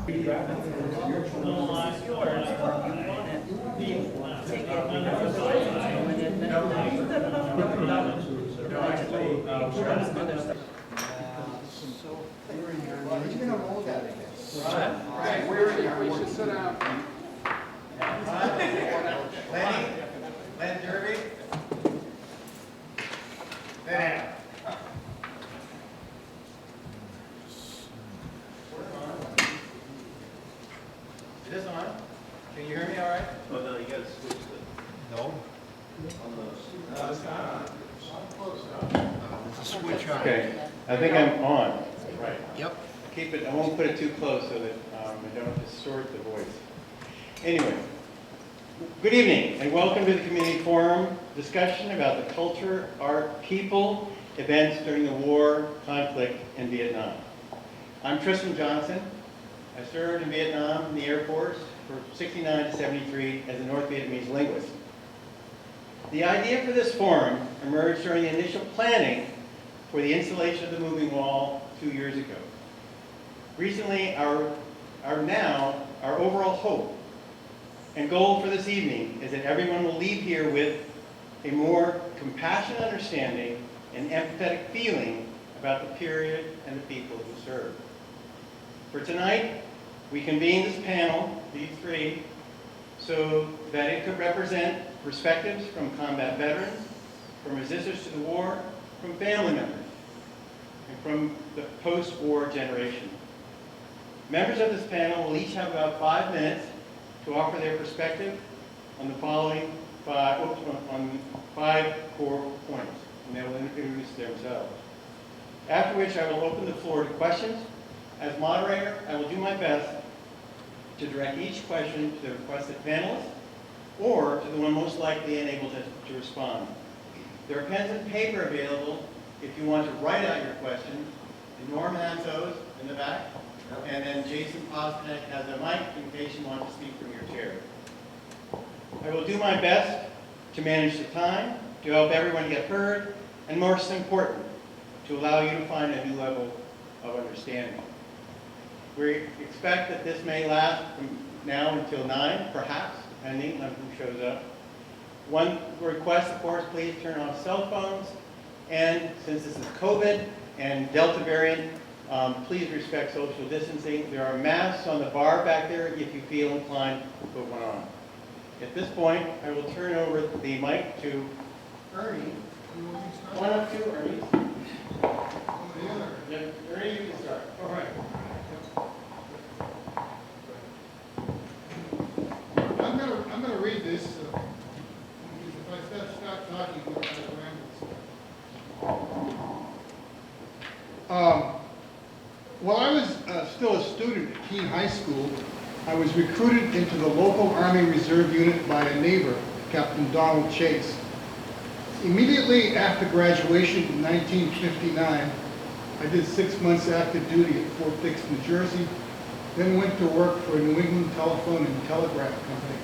We should sit down. Len Derby. There. Is this on? Can you hear me all right? Oh, no, you gotta switch the. No. It's not on. Switch on. Okay, I think I'm on. Right. Yep. Keep it, I won't put it too close so that I don't distort the voice. Anyway, good evening and welcome to the community forum discussion about the culture, art, people, events during the war, conflict in Vietnam. I'm Tristan Johnson. I served in Vietnam in the Air Force for 69 to 73 as a North Vietnamese linguist. The idea for this forum emerged during the initial planning for the installation of the moving wall 2 years ago. Recently, our overall hope and goal for this evening is that everyone will leave here with a more compassionate understanding and empathetic feeling about the period and the people who served. For tonight, we convened this panel, these three, so that it could represent perspectives from combat veterans, from resistors to the war, from family members, and from the post-war generation. Members of this panel will each have about 5 minutes to offer their perspective on the following five core points, and they will introduce themselves. After which I will open the floor to questions. As moderator, I will do my best to direct each question to the requested panelists or to the one most likely and able to respond. There are pens and paper available if you want to write out your questions. Norm has those in the back. And then Jason Posnick has a mic in case you want to speak from your chair. I will do my best to manage the time, to help everyone get heard, and most important, to allow you to find a new level of understanding. We expect that this may last from now until 9, perhaps, depending on who shows up. One request, of course, please turn off cell phones. And since this is COVID and Delta variant, please respect social distancing. There are masks on the bar back there if you feel inclined to put one on. At this point, I will turn over the mic to Ernie. One of two Ernies. Yeah, Ernie, you can start. All right. I'm gonna read this. If I start talking, you'll have rambles. While I was still a student at Keene High School, I was recruited into the local Army Reserve unit by a neighbor, Captain Donald Chase. Immediately after graduation in 1959, I did 6 months active duty at Fort Dix, New Jersey, then went to work for a New England Telephone and Telegraph Company.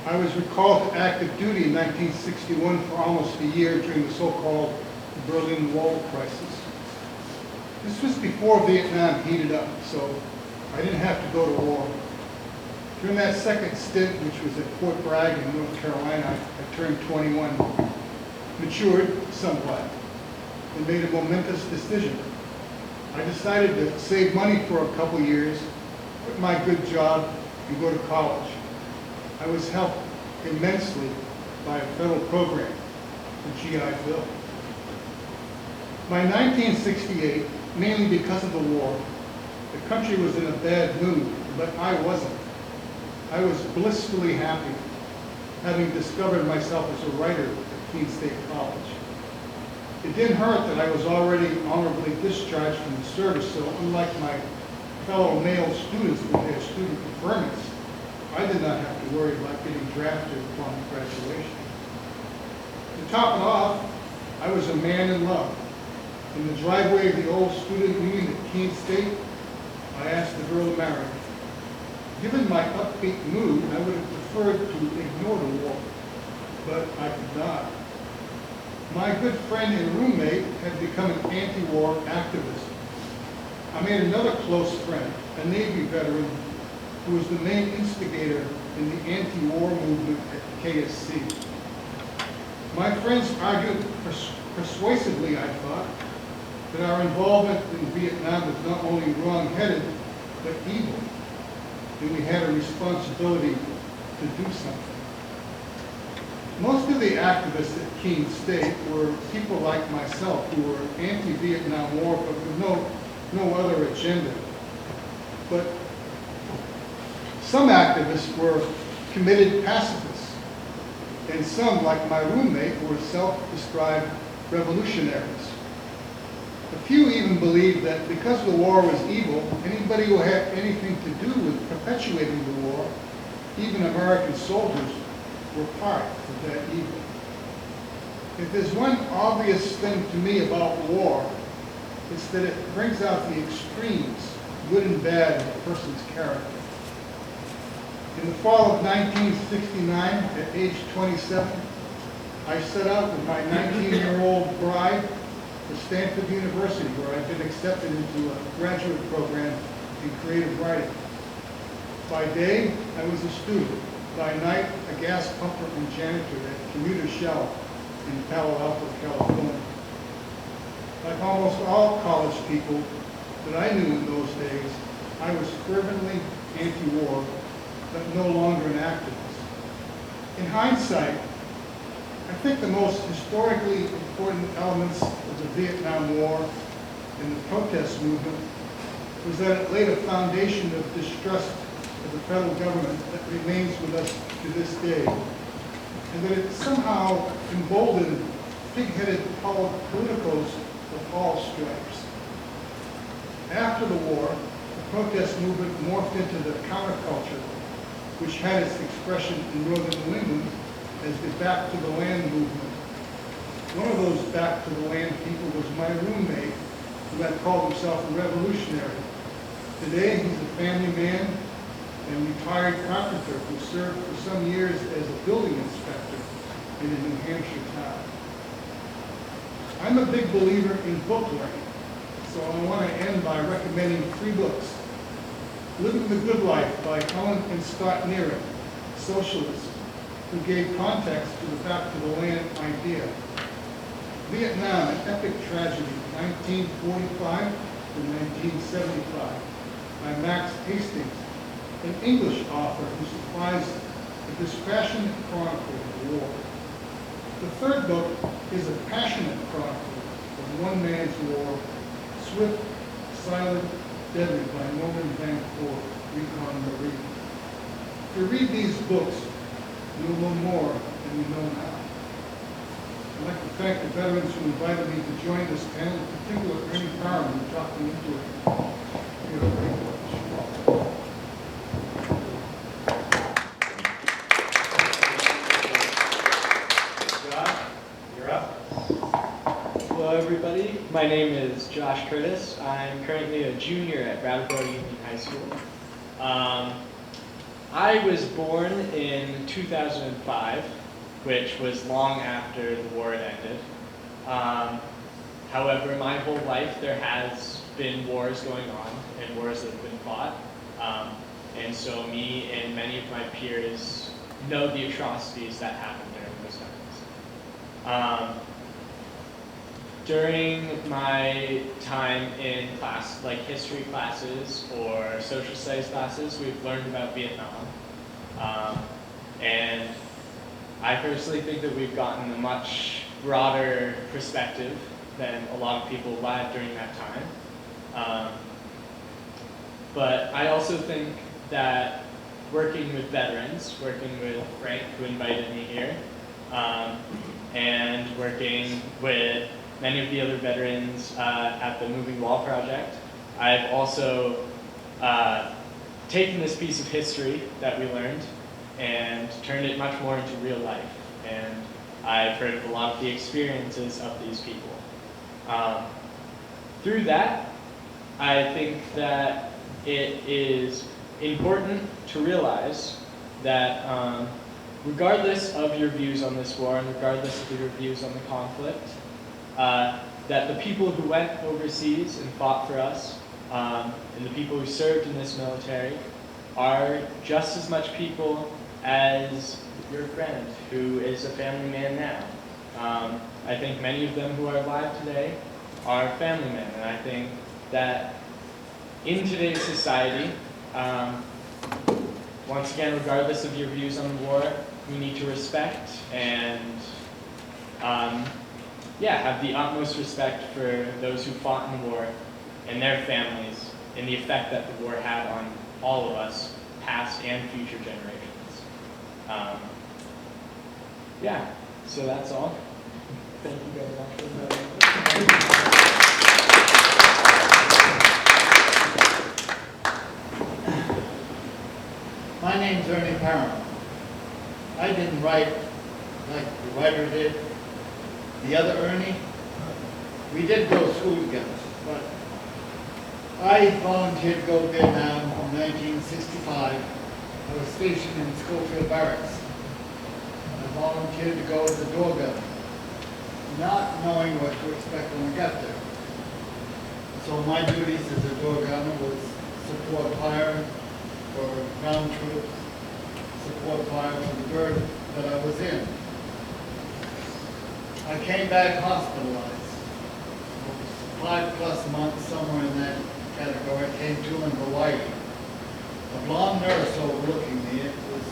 I was recalled to active duty in 1961 for almost a year during the so-called Berlin Wall crisis. This was before Vietnam heated up, so I didn't have to go to war. During that second stint, which was at Fort Bragg in North Carolina, I turned 21, matured somewhat, and made a momentous decision. I decided to save money for a couple years, quit my good job, and go to college. I was helped immensely by a federal program, the GI Bill. By 1968, mainly because of the war, the country was in a bad mood, but I wasn't. I was blissfully happy, having discovered myself as a writer at Keene State College. It didn't hurt that I was already honorably discharged from the service, so unlike my fellow male students with their student preferments, I did not have to worry about getting drafted upon graduation. To top it off, I was a man in love. In the driveway of the old student union at Keene State, I asked the girl to marry me. Given my upbeat mood, I would have preferred to ignore the war, but I could not. My good friend and roommate had become an anti-war activist. I made another close friend, a Navy veteran, who was the main instigator in the anti-war movement at KSC. My friends argued persuasively, I thought, that our involvement in Vietnam was not only wrong-headed, but evil, and we had a responsibility to do something. Most of the activists at Keene State were people like myself who were anti-Vietnam War, but with no other agenda. But some activists were committed pacifists, and some, like my roommate, were self-described revolutionaries. A few even believed that because the war was evil, anybody who had anything to do with perpetuating the war, even American soldiers, were part of that evil. If there's one obvious thing to me about war, it's that it brings out the extremes, good and bad, in a person's character. In the fall of 1969, at age 27, I set out with my 19-year-old bride for Stanford University, where I'd been accepted into a graduate program in creative writing. By day, I was a student. By night, a gas pumper and janitor at Commuter Shell in Palo Alto, California. Like almost all college people that I knew in those days, I was fervently anti-war, but no longer an activist. In hindsight, I think the most historically important elements of the Vietnam War and the protest movement was that it laid a foundation of distrust of the federal government that remains with us to this day, and that it somehow emboldened pig-headed politicos of all stripes. After the war, the protest movement morphed into the counterculture, which had its expression in northern New England as the Back to the Land movement. One of those Back to the Land people was my roommate, who had called himself a revolutionary. Today, he's a family man and retired carpenter who served for some years as a building inspector in a New Hampshire town. I'm a big believer in book learning, so I want to end by recommending 3 books. Living the Good Life by Helen and Scott Nearing, socialists who gave context to the Back to the Land idea. Vietnam, an Epic Tragedy, 1945 to 1975, by Max Hastings, an English author who supplies a dispassionate chronicle of the war. The third book is a passionate chronicle of one man's war, swift, silent, deadly, by Norman Van Ford, Recon Marine. If you read these books, you'll know more than you know now. I'd like to thank the veterans who invited me to join this panel, in particular Ernie Parram, who talked me into it. Thank you very much. Hello everybody, my name is Josh Curtis. I'm currently a junior at Brattleboro Union High School. I was born in 2005, which was long after the war had ended. However, my whole life there has been wars going on and wars that have been fought. And so me and many of my peers know the atrocities that happened during those times. During my time in class, like history classes or social studies classes, we've learned about Vietnam. And I personally think that we've gotten a much broader perspective than a lot of people had during that time. But I also think that working with veterans, working with Frank, who invited me here, and working with many of the other veterans at the Moving Wall Project, I've also taken this piece of history that we learned and turned it much more into real life. And I've heard of a lot of the experiences of these people. Through that, I think that it is important to realize that regardless of your views on this war and regardless of your views on the conflict, that the people who went overseas and fought for us and the people who served in this military are just as much people as your friend who is a family man now. I think many of them who are alive today are family men, and I think that in today's society, once again, regardless of your views on the war, we need to respect and have the utmost respect for those who fought in the war and their families and the effect that the war had on all of us, past and future generations. So that's all. Thank you very much for My name's Ernie Parram. I didn't write like the writer did. The other Ernie, we did go to school together, but I volunteered to go to Vietnam in 1965. I was stationed in Schofield Barracks. I volunteered to go as a door gunner, not knowing what to expect when I got there. So my duties as a door gunner was support fire for ground troops, support fire for the bird that I was in. I came back hospitalized. 5+ months, somewhere in that category. I came to in Hawaii. A blonde nurse overlooking me. It was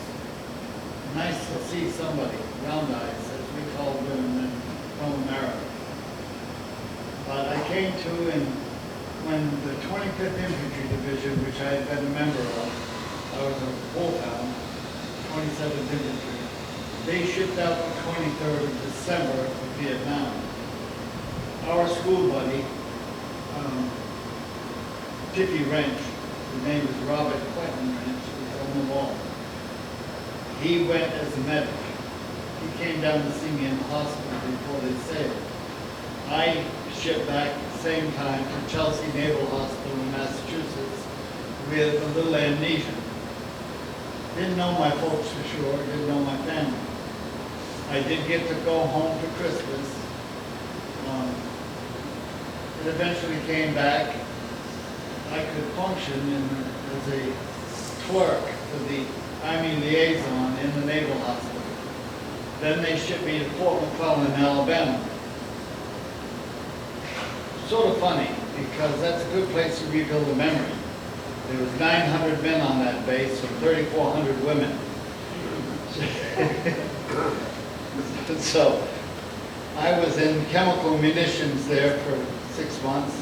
nice to see somebody, round eyes, as we call women from America. But I came to, and when the 25th Infantry Division, which I had been a member of, I was a Wolfhound, 27th Infantry, they shipped out the 23rd of December to Vietnam. Our school buddy, Tippy Wrench, his name is Robert Quentin Wrench, was on the wall. He went as a medic. He came down to see me in the hospital before they sailed. I shipped back at the same time to Chelsea Naval Hospital in Massachusetts with a little amnesia. Didn't know my folks for sure, didn't know my family. I did get to go home for Christmas. It eventually came back. I could function as a clerk for the Army liaison in the Naval Hospital. Then they shipped me to Fort McClellan, Alabama. Sort of funny, because that's a good place to rebuild a memory. There was 900 men on that base and 3,400 women. So I was in chemical munitions there for 6 months.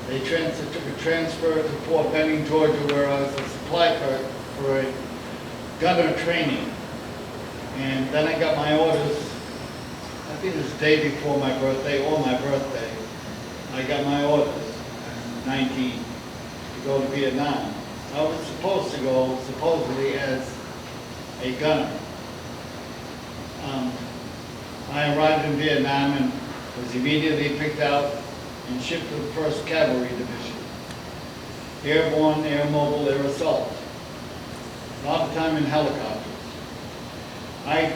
They took a transfer to Fort Benning, Georgia, where I was a supply clerk for a gunner training. And then I got my orders, I think it was the day before my birthday or my birthday. I got my orders at 19 to go to Vietnam. I was supposed to go supposedly as a gunner. I arrived in Vietnam and was immediately picked out and shipped to the 1st Cavalry Division. Airborne, air mobile, air assault. A lot of time in helicopters. I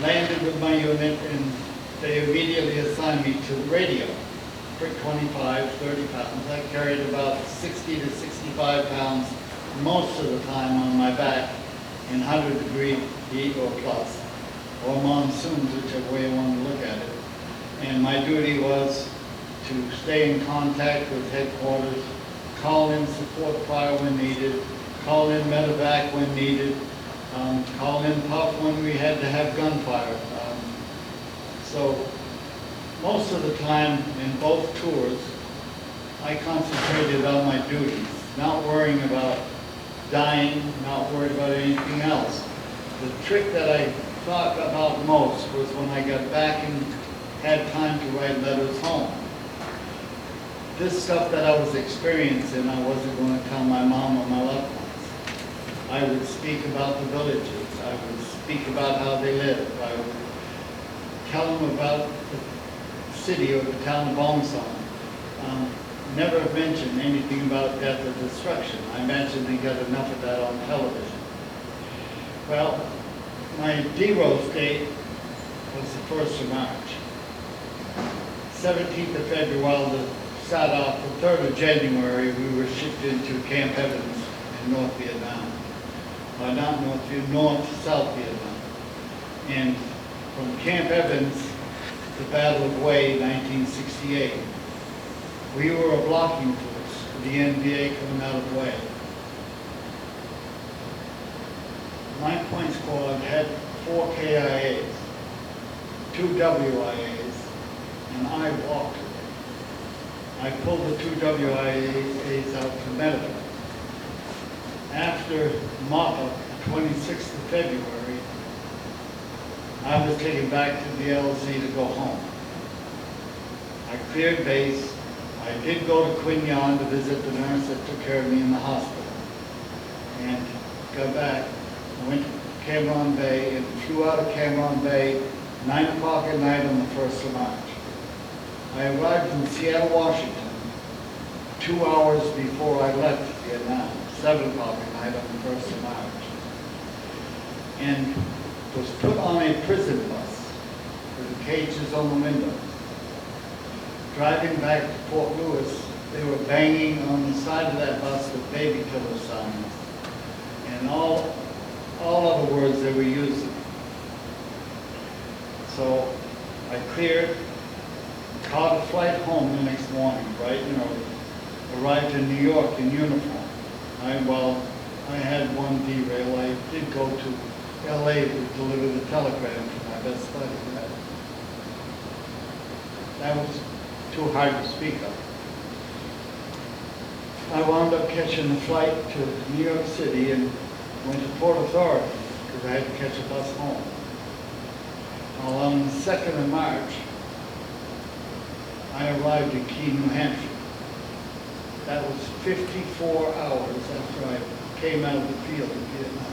landed with my unit and they immediately assigned me to the radio. Quick 25, 30 pounds. I carried about 60 to 65 pounds most of the time on my back in 100-degree heat or plus, or monsoons, whichever way you want to look at it. And my duty was to stay in contact with headquarters, call in support fire when needed, call in medevac when needed, call in puff when we had to have gunfire. So most of the time in both tours, I concentrated on my duties, not worrying about dying, not worried about anything else. The trick that I thought about most was when I got back and had time to write letters home. This stuff that I was experiencing, I wasn't going to tell my mom or my loved ones. I would speak about the villages. I would speak about how they lived. I would tell them about the city or the town of Bongson. Never mention anything about death or destruction. I imagine they got enough of that on television. Well, my D-Rose date was the 1st of March. 17th of February, while the start off the 3rd of January, we were shipped into Camp Evans in North Vietnam. Well, not North Vietnam, North South Vietnam. And from Camp Evans to Battle of Hue, 1968, we were a blocking force for the NVA coming out of Hue. My point squad had 4 KIAs, 2 WIAs, and I walked. I pulled the 2 WIAs out to Medicare. After mop-up, 26th of February, I was taken back to the LZ to go home. I cleared base. I did go to Quin Yon to visit the nurse that took care of me in the hospital. And got back. I went to Cambron Bay and flew out of Cambron Bay 9 o'clock at night on the 1st of March. I arrived in Seattle, Washington 2 hours before I left Vietnam, 7 o'clock at night on the 1st of March. And was put on a prison bus with the cages on the windows. Driving back to Fort Lewis, they were banging on the side of that bus with baby killer signs. And all other words they were using. So I cleared, caught a flight home the next morning, bright and early. Arrived in New York in uniform. I had one derail. I did go to LA to deliver the telegram to my best buddy. That was too hard to speak of. I wound up catching the flight to New York City and went to Port Authority because I had to catch a bus home. Well, on the 2nd of March, I arrived in Keene, New Hampshire. That was 54 hours after I came out of the field in Vietnam.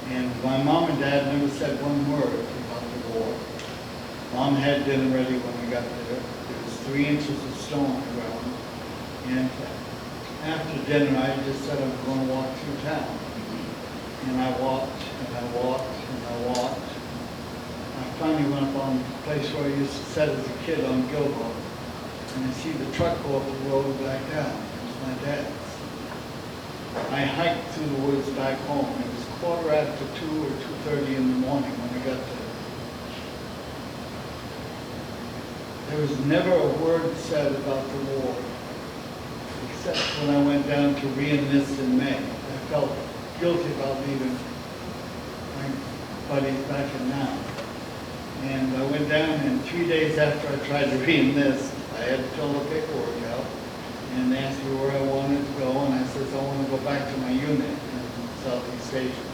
And my mom and dad never said one word about the war. Mom had dinner ready when we got there. There was 3 inches of snow on the ground. And after dinner, I just said I'm going to walk through town. And I walked, and I walked, and I walked. I finally went up on the place where I used to sit as a kid on Gilboa. And I see the truck go up the road back down. It was my dad's. I hiked through the woods back home. It was 2:15 or 2:30 in the morning when I got there. There was never a word said about the war, except when I went down to re-enlist in May. I felt guilty about leaving my buddies back in Nam. And I went down, and 3 days after I tried to re-enlist, I had to fill the paperwork out, and they asked me where I wanted to go, and I said, I want to go back to my unit in Southeast Asia.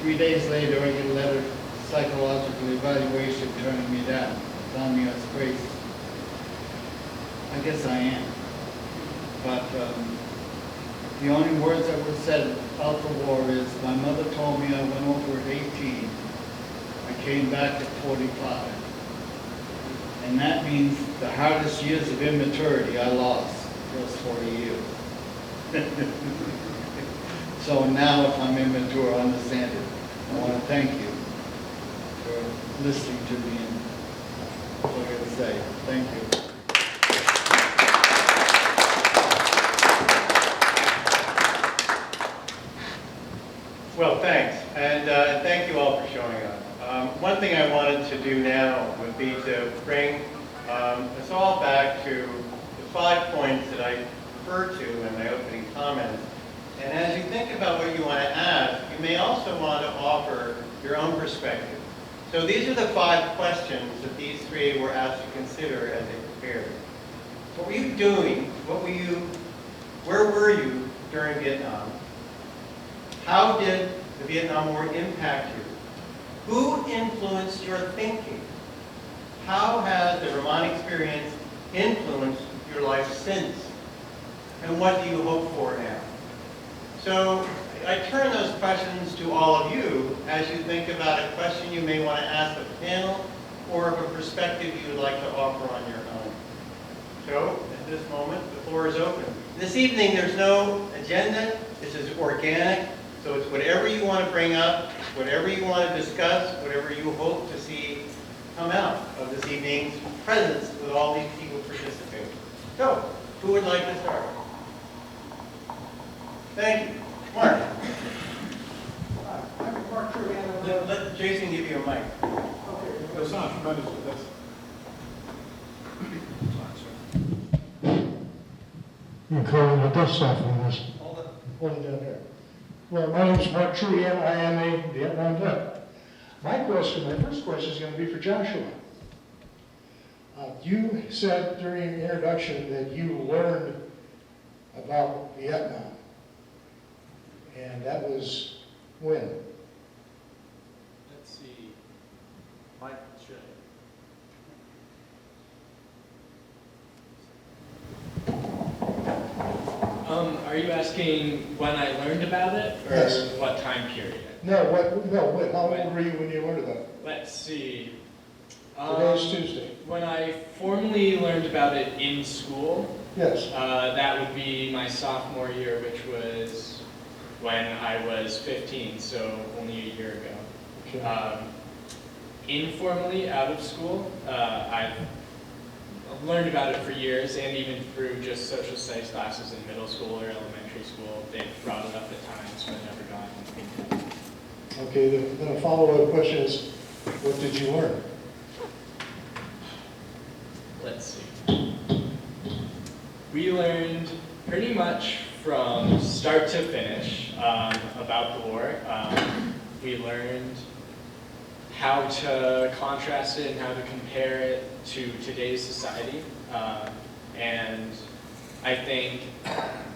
3 days later, I get a letter, psychological evaluation, turning me down. Telling me I was crazy. I guess I am. But the only words that were said about the war is, my mother told me I went over at 18. I came back at 45. And that means the hardest years of immaturity I lost, those 40 years. So now if I'm immature, I understand it. I want to thank you for listening to me. That's all I got to say. Thank you. Well, thanks, and thank you all for showing up. One thing I wanted to do now would be to bring us all back to the 5 points that I referred to in my opening comments. And as you think about what you want to ask, you may also want to offer your own perspective. So these are the 5 questions that these 3 were asked to consider as they prepared. What were you doing? Where were you during Vietnam? How did the Vietnam War impact you? Who influenced your thinking? How has the Vermont experience influenced your life since? And what do you hope for now? So I turn those questions to all of you as you think about a question you may want to ask the panel or of a perspective you would like to offer on your own. So at this moment, the floor is open. This evening, there's no agenda. This is organic. So it's whatever you want to bring up, whatever you want to discuss, whatever you hope to see come out of this evening's presence with all these people participating. So, who would like to start? Thank you. Mark, I'm Mark Trujillo. let Jason give you a mic. Okay, that sounds tremendous. That's You can call it a dust softening this. Hold it down here. Well, my name is Mark Trujillo. I am a Vietnam vet. My first question is going to be for Joshua. You said during the introduction that you learned about Vietnam. And that was when? Let's see. Mike, should are you asking when I learned about it, or Yes. what time period? No, how old were you when you learned about it? Let's see. Today's Tuesday. When I formally learned about it in school, Yes. that would be my sophomore year, which was when I was 15, so only a year ago. Okay. Informally, out of school, I've learned about it for years, and even through just social studies classes in middle school or elementary school. They've brought it up at times, but never gotten into it. Okay, then a follow-up question is, what did you learn? Let's see. We learned pretty much from start to finish about the war. We learned how to contrast it and how to compare it to today's society. And I think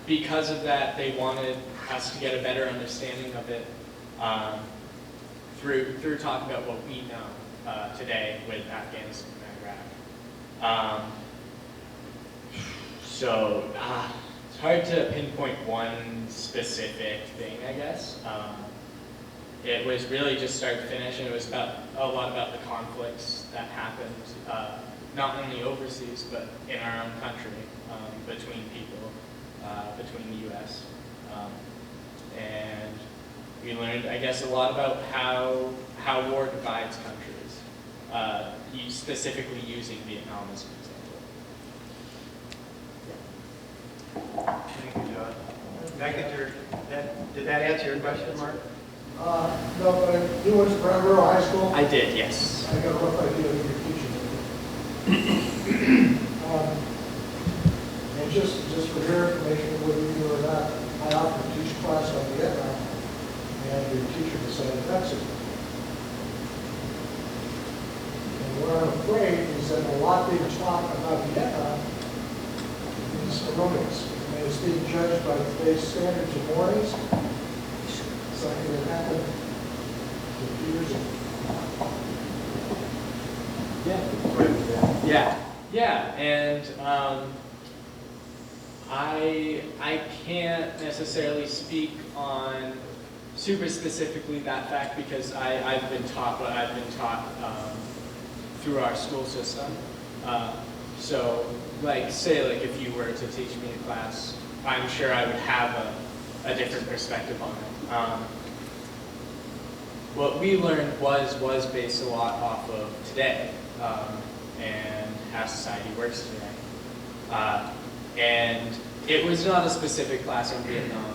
because of that, they wanted us to get a better understanding of it through talking about what we know today with Afghanistan and Iraq. So it's hard to pinpoint one specific thing, I guess. It was really just start to finish, and it was a lot about the conflicts that happened, not only overseas, but in our own country, between people, between the U.S. And we learned, I guess, a lot about how war divides countries, specifically using Vietnam as an example. Thank you, John. Back at did that answer your question, Mark? No, but you went to Brattleboro High School? I did, yes. I got a rough idea of your teaching. And just for your information, whether you or not, I often teach class on Vietnam, and your teacher decided that's it. And what I'm afraid is that a lot being taught about Vietnam is erroneous. And it's being judged by today's standards of mores. Something that happened 50 years ago. Yeah, and I can't necessarily speak on super specifically that fact because I've been taught what I've been taught through our school system. So, say if you were to teach me a class, I'm sure I would have a different perspective on it. What we learned was based a lot off of today and how society works today. And it was not a specific class on Vietnam.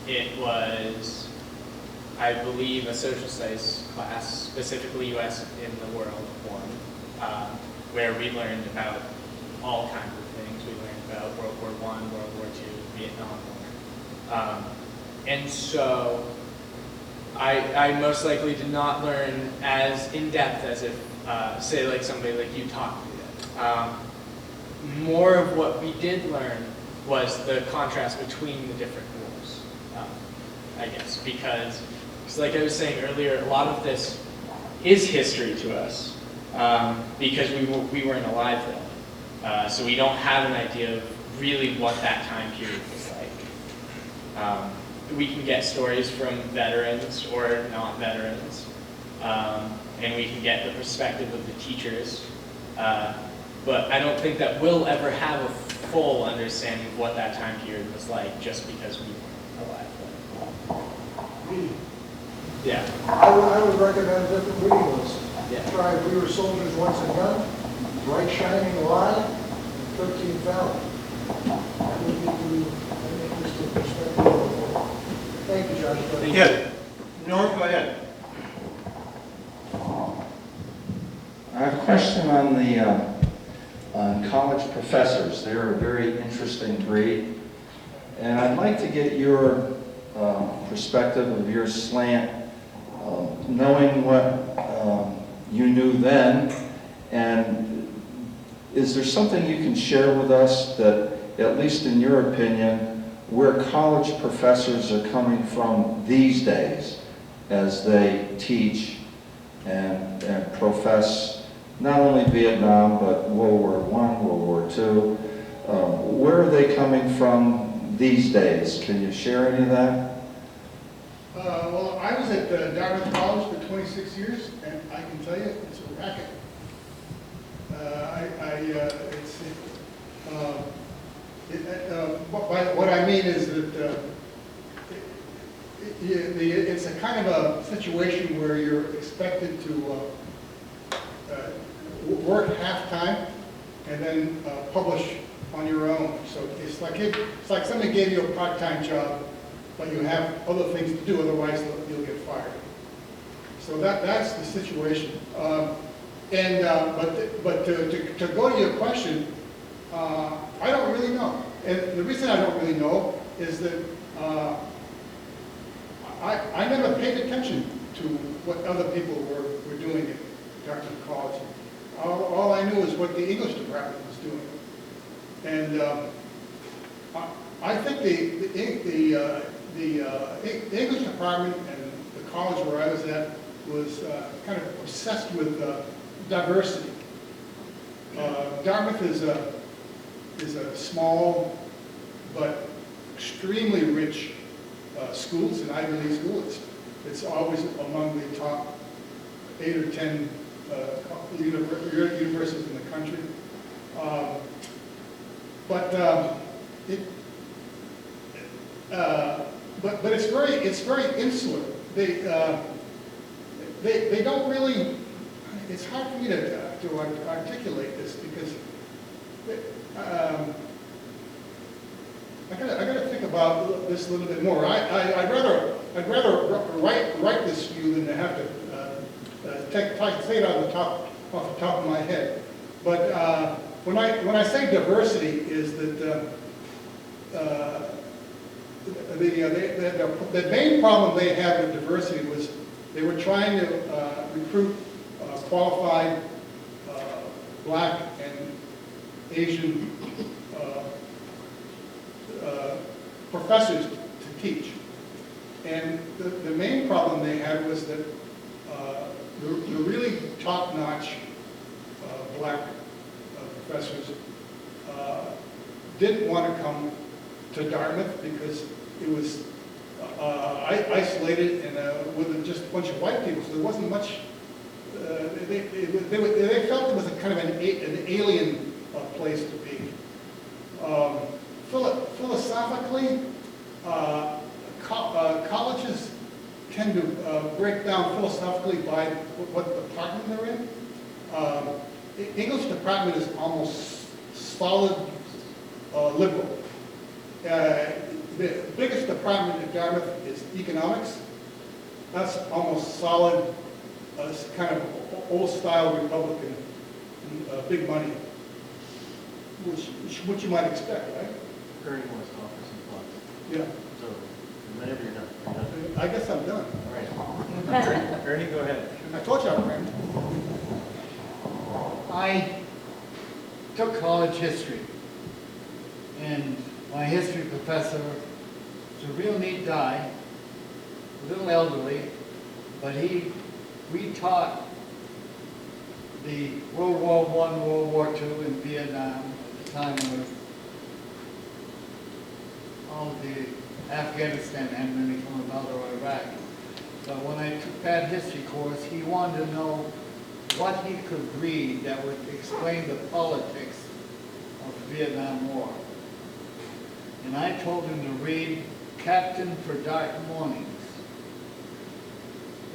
It was, I believe, a social studies class, specifically U.S. in the World one, where we learned about all kinds of things. We learned about World War I, World War II, Vietnam War. And so I most likely did not learn as in-depth as if, say, somebody like you taught me did. More of what we did learn was the contrast between the different wars, I guess, because like I was saying earlier, a lot of this is history to us because we weren't alive then. So we don't have an idea of really what that time period was like. We can get stories from veterans or not veterans, and we can get the perspective of the teachers, but I don't think that we'll ever have a full understanding of what that time period was like just because we weren't alive then. Yeah. I would recommend a different reading list. Yeah. Try We Were Soldiers Once and Young, Bright Shining Light, 13th Valley. That would give you an interesting perspective of the world. Thank you, Josh. Yeah. Norm, go ahead. I have a question on the on college professors. They're a very interesting breed, and I'd like to get your perspective of your slant, knowing what you knew then, and is there something you can share with us that, at least in your opinion, where college professors are coming from these days as they teach and profess not only Vietnam, but World War I, World War II. Where are they coming from these days? Can you share any of that? Well, I was at Dartmouth College for 26 years, and I can tell you, it's a racket. What I mean is that it's a kind of a situation where you're expected to work half-time and then publish on your own. So it's like somebody gave you a part-time job, but you have other things to do, otherwise you'll get fired. So that's the situation. But to go to your question, I don't really know. And the reason I don't really know is that I never paid attention to what other people were doing at Dartmouth College. All I knew is what the English department was doing. And I think the English department and the college where I was at was kind of obsessed with diversity. Dartmouth is a small but extremely rich school. It's an Ivy League school. It's always among the top 8 or 10 universities in the country. But it's very insular. They don't really. It's hard for me to articulate this because I gotta think about this a little bit more. I'd rather write this to you than to have to say it off the top of my head. But when I say diversity, is that the main problem they had with diversity was they were trying to recruit qualified black and Asian professors to teach. And the main problem they had was that the really top-notch black professors didn't want to come to Dartmouth because it was isolated and with just a bunch of white people, so there wasn't much. They felt it was a kind of an alien place to be. Philosophically, colleges tend to break down philosophically by what department they're in. English department is almost solid liberal. The biggest department at Dartmouth is economics. That's almost solid, kind of old-style Republican, big money, which you might expect, right? Ernie wants to offer some thoughts. Yeah. So, whenever you're done. Are you done? I guess I'm done. All right. Ernie, go ahead. I told you I'm ready. I took college history, and my history professor was a real neat guy, a little elderly, but we taught the World War I, World War II in Vietnam at the time when all of the Afghanistan hadn't really come about, or Iraq. But when I took that history course, he wanted to know what he could read that would explain the politics of the Vietnam War. And I told him to read Captain for Dark Mornings.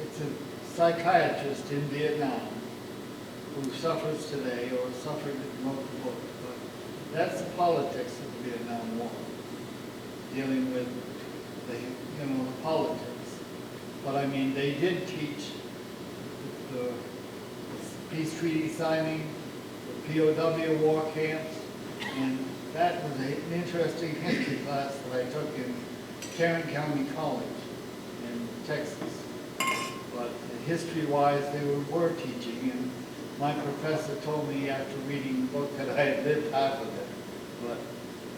It's a psychiatrist in Vietnam who suffers today, or suffered, wrote the book. that's the politics of the Vietnam War, dealing with the politics. But I mean, they did teach the peace treaty signing, the POW war camps, and that was an interesting history class that I took in Tarrant County College in Texas. But history-wise, they were teaching, and my professor told me after reading the book that I had lived half of it. But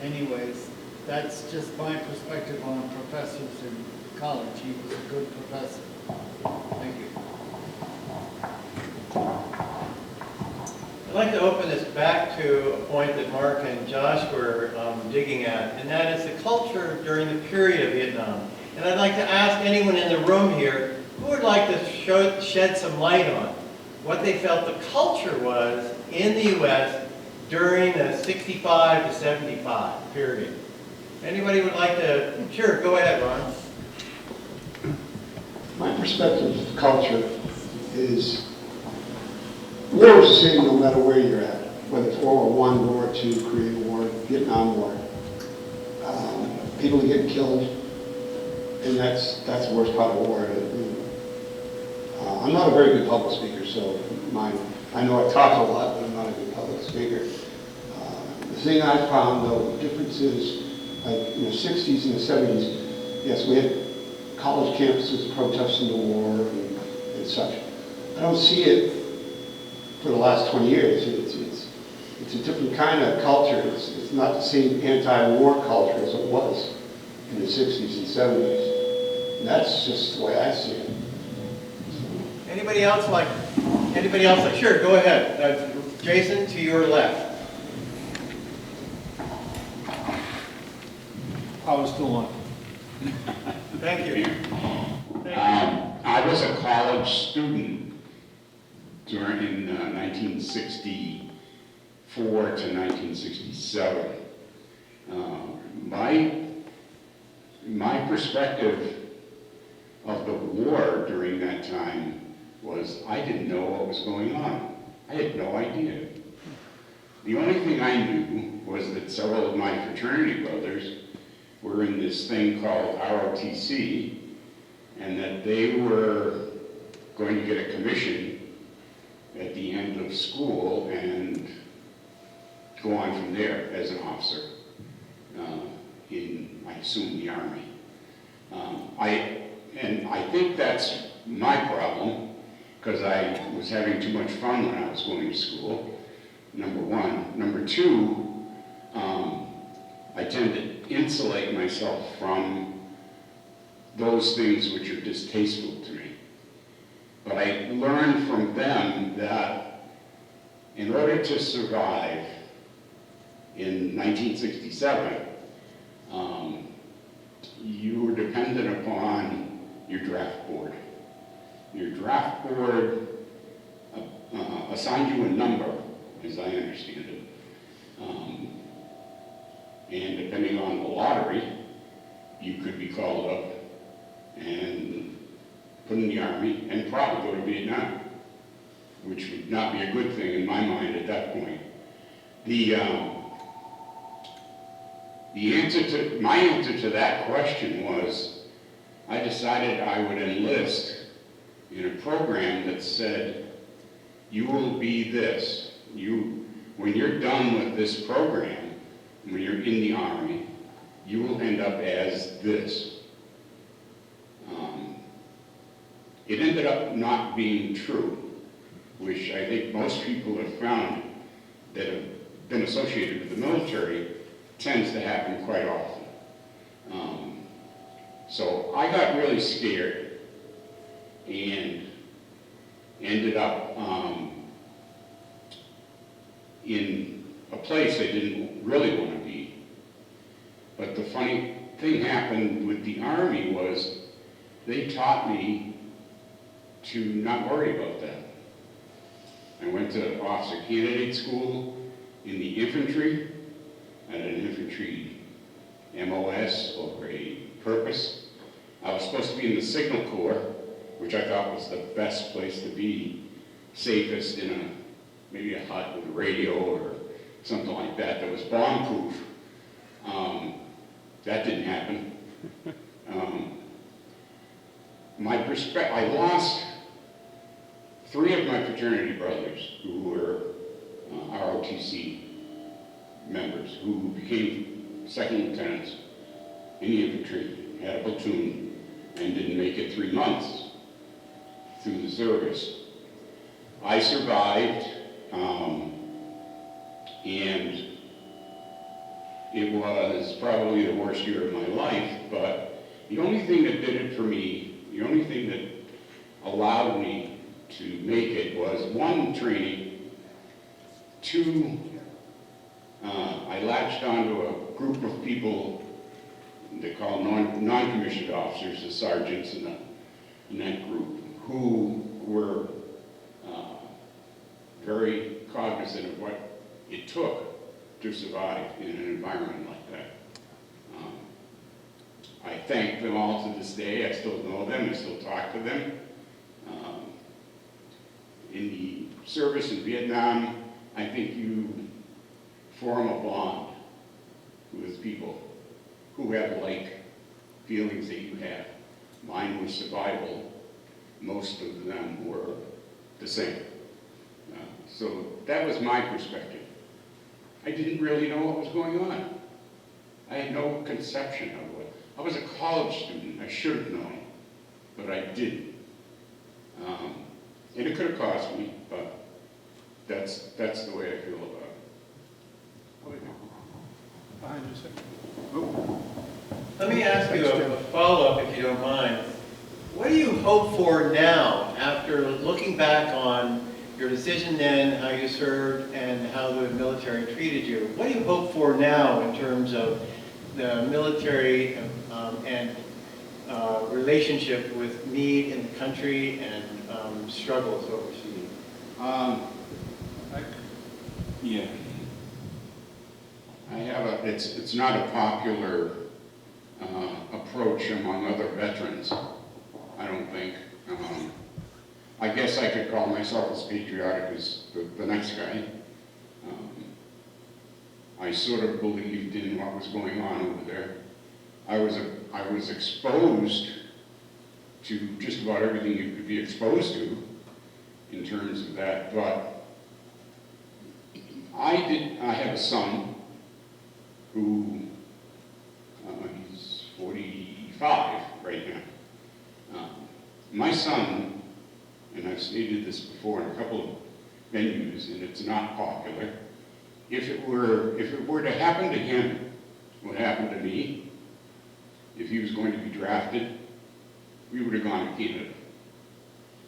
anyways, that's just my perspective on professors in college. He was a good professor. Thank you. I'd like to open this back to a point that Mark and Josh were digging at, and that is the culture during the period of Vietnam. And I'd like to ask anyone in the room here who would like to shed some light on what they felt the culture was in the U.S. during the 65 to 75 period. Anybody would like to? Sure, go ahead, Ron. My perspective of culture is war is the same no matter where you're at, whether it's World War I, World War II, Korean War, Vietnam War. People get killed, and that's the worst part of war. I'm not a very good public speaker, so I know I talk a lot, but I'm not a good public speaker. The thing I found, though, the difference is, like in the 60s and the 70s, yes, we had college campuses protesting the war and such. I don't see it for the last 20 years. It's a different kind of culture. It's not the same anti-war culture as it was in the 60s and 70s. And that's just the way I see it. Anybody else like? Sure, go ahead. Jason, to your left. I was still on. Thank you. I was a college student in 1964 to 1967. My perspective of the war during that time was I didn't know what was going on. I had no idea. The only thing I knew was that several of my fraternity brothers were in this thing called ROTC, and that they were going to get a commission at the end of school and go on from there as an officer in, I assume, the Army. I think that's my problem, because I was having too much fun when I was going to school, number one. Number two, I tend to insulate myself from those things which are distasteful to me. But I learned from them that in order to survive in 1967, you were dependent upon your draft board. Your draft board assigned you a number, as I understand it. And depending on the lottery, you could be called up and put in the Army and probably go to Vietnam, which would not be a good thing in my mind at that point. My answer to that question was, I decided I would enlist in a program that said, you will be this. When you're done with this program, when you're in the Army, you will end up as this. It ended up not being true, which I think most people have found that have been associated with the military tends to happen quite often. So I got really scared and ended up in a place I didn't really want to be. But the funny thing happened with the Army was they taught me to not worry about that. I went to officer candidate school in the infantry, at an infantry MOS or a purpose. I was supposed to be in the Signal Corps, which I thought was the best place to be, safest in maybe a hut with a radio or something like that, that was bomb-proof. That didn't happen. I lost 3 of my fraternity brothers who were ROTC members, who became second lieutenants in the infantry, had a platoon, and didn't make it 3 months through the service. I survived, and it was probably the worst year of my life, but the only thing that did it for me, the only thing that allowed me to make it was 1, training, 2, I latched onto a group of people they call non-commissioned officers, the sergeants in that group, who were very cognizant of what it took to survive in an environment like that. I thank them all to this day. I still know them, I still talk to them. In the service in Vietnam, I think you form a bond with people who have like feelings that you have. Mine was survival. Most of them were the same. So that was my perspective. I didn't really know what was going on. I had no conception of what. I was a college student. I should have known, but I didn't. And it could have cost me, but that's the way I feel about it. Behind you, sir. Let me ask you a follow-up, if you don't mind. What do you hope for now, after looking back on your decision then, how you served, and how the military treated you? What do you hope for now in terms of the military and relationship with need in the country and struggles overseas? Yeah. I have it's not a popular approach among other veterans, I don't think. I guess I could call myself as patriotic as the next guy. I sort of believed in what was going on over there. I was exposed to just about everything you could be exposed to in terms of that, but I have a son who, he's 45 right now. My son, and I've stated this before in a couple of venues, and it's not popular, if it were to happen to him, what happened to me, if he was going to be drafted, we would have gone to Canada.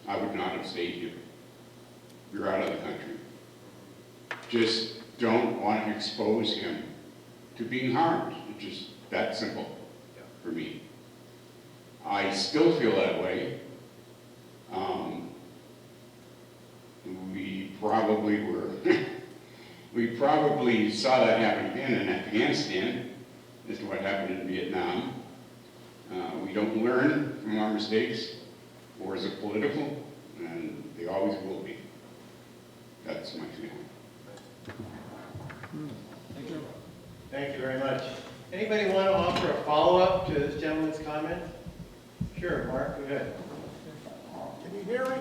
I would not have stayed here. You're out of the country. Just don't want to expose him to being harmed. It's just that simple for me. I still feel that way. We probably were, we probably saw that happen again in Afghanistan as to what happened in Vietnam. We don't learn from our mistakes. Wars are political, and they always will be. That's my feeling. Thank you. Thank you very much. Anybody want to offer a follow-up to this gentleman's comment? Sure, Mark, go ahead. Can you hear me?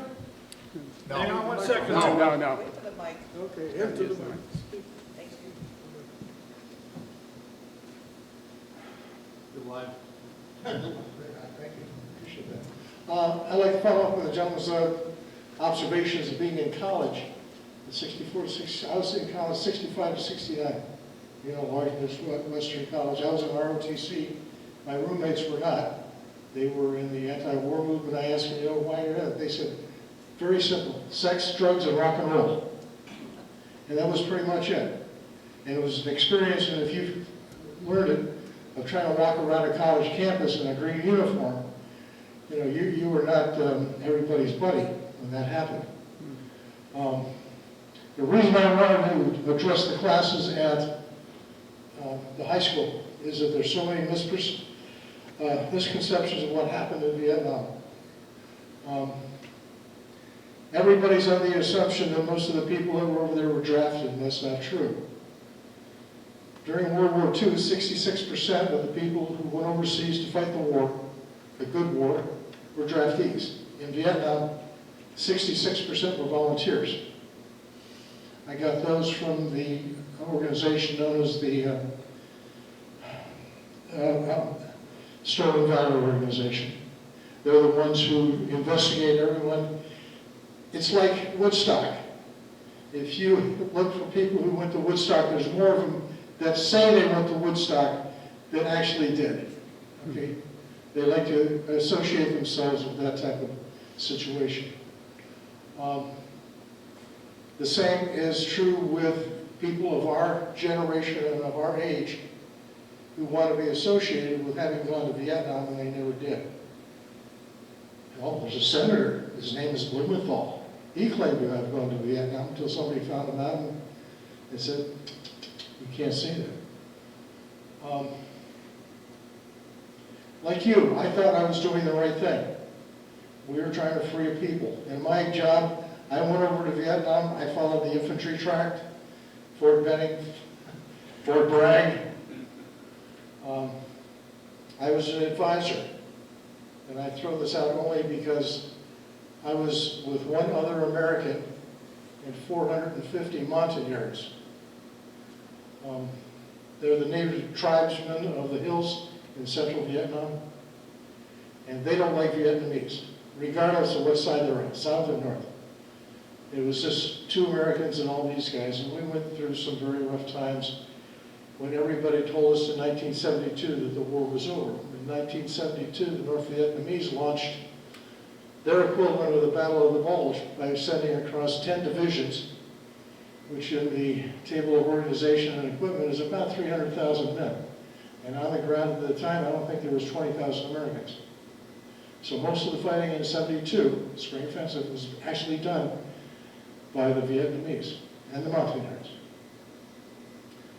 No. Hang on 1 second. No. Wait for the mic. Okay, into the mic. Thank you. You're live. Thank you, appreciate that. I'd like to follow up with the gentleman's observations of being in college. 64 to 60, I was in college 65 to 69. You know, Western College. I was in ROTC. My roommates were not. They were in the anti-war movement. I asked them, you know, why you're in it? They said, very simple, sex, drugs, and rock and roll. And that was pretty much it. And it was an experience, and if you've learned it, of trying to walk around a college campus in a green uniform, you know, you were not everybody's buddy when that happened. The reason I wanted to address the classes at the high school is that there's so many misconceptions of what happened in Vietnam. Everybody's on the assumption that most of the people who were over there were drafted, and that's not true. During World War II, 66% of the people who went overseas to fight the war, a good war, were draftees. In Vietnam, 66% were volunteers. I got those from the organization known as the Sterling Valor Organization. They're the ones who investigate everyone. It's like Woodstock. If you look for people who went to Woodstock, there's more of them that say they went to Woodstock than actually did. Okay? They like to associate themselves with that type of situation. The same is true with people of our generation and of our age who want to be associated with having gone to Vietnam and they never did. Well, there's a senator, his name is Blumenthal. He claimed to have gone to Vietnam until somebody found him out and they said, you can't say that. Like you, I thought I was doing the right thing. We were trying to free people. In my job, I went over to Vietnam, I followed the infantry tract, Fort Benning, Fort Bragg. I was an advisor. And I throw this out only because I was with one other American and 450 Montagnards. They're the native tribesmen of the hills in central Vietnam. And they don't like Vietnamese, regardless of what side they're on, south or north. It was just 2 Americans and all these guys, and we went through some very rough times when everybody told us in 1972 that the war was over. In 1972, the North Vietnamese launched their equivalent of the Battle of the Bulge by sending across 10 divisions, which in the table of organization and equipment is about 300,000 men. And on the ground at the time, I don't think there was 20,000 Americans. So most of the fighting in 72, spring offensive, was actually done by the Vietnamese and the Montagnards.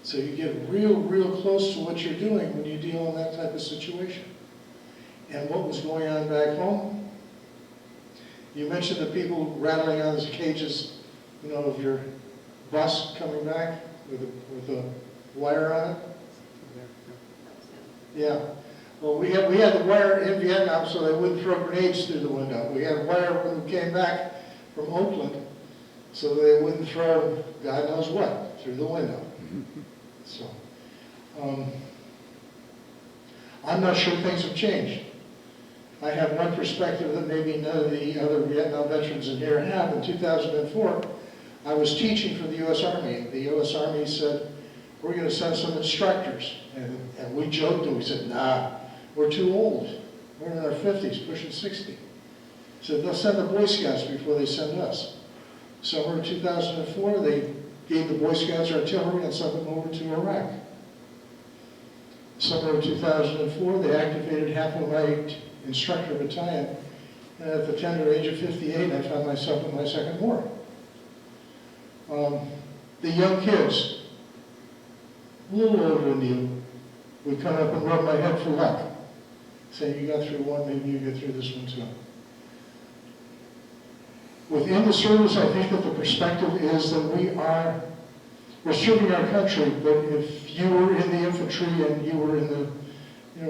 So you get real close to what you're doing when you deal in that type of situation. And what was going on back home? You mentioned the people rattling on those cages, you know, of your bus coming back with a wire on it. Yeah. Well, we had the wire in Vietnam so they wouldn't throw grenades through the window. We had a wire when we came back from Oakland so they wouldn't throw God knows what through the window. So, I'm not sure things have changed. I have one perspective that maybe none of the other Vietnam veterans in here have. In 2004, I was teaching for the U.S. Army. The U.S. Army said, we're going to send some instructors. And we joked and we said, nah, we're too old. We're in our 50s, pushing 60. So they'll send the Boy Scouts before they send us. Summer of 2004, they gave the Boy Scouts artillery and sent them over to Iraq. Summer of 2004, they activated half of my instructor battalion. And at the tender age of 58, I found myself in my second war. The young kids, a little older than you, would come up and rub my head for luck. Say, you got through one, maybe you get through this one too. Within the service, I think that the perspective is that we're serving our country, but if you were in the infantry and you were in the,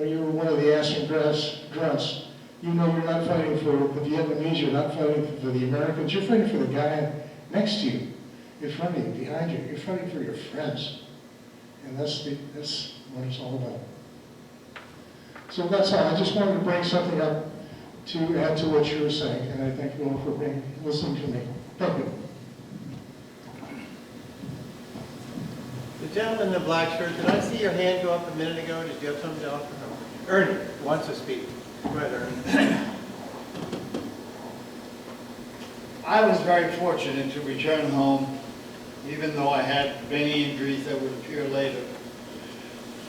you were one of the ass and grass grunts, you know you're not fighting for the Vietnamese, you're not fighting for the Americans, you're fighting for the guy next to you, in front of you, behind you. You're fighting for your friends. And that's what it's all about. So that's all. I just wanted to bring something up to add to what you were saying, and I thank you all for listening to me. Thank you. The gentleman in the black shirt, did I see your hand go up a minute ago? Did you have something to offer? Ernie wants to speak. Go ahead, Ernie. I was very fortunate to return home, even though I had many injuries that would appear later.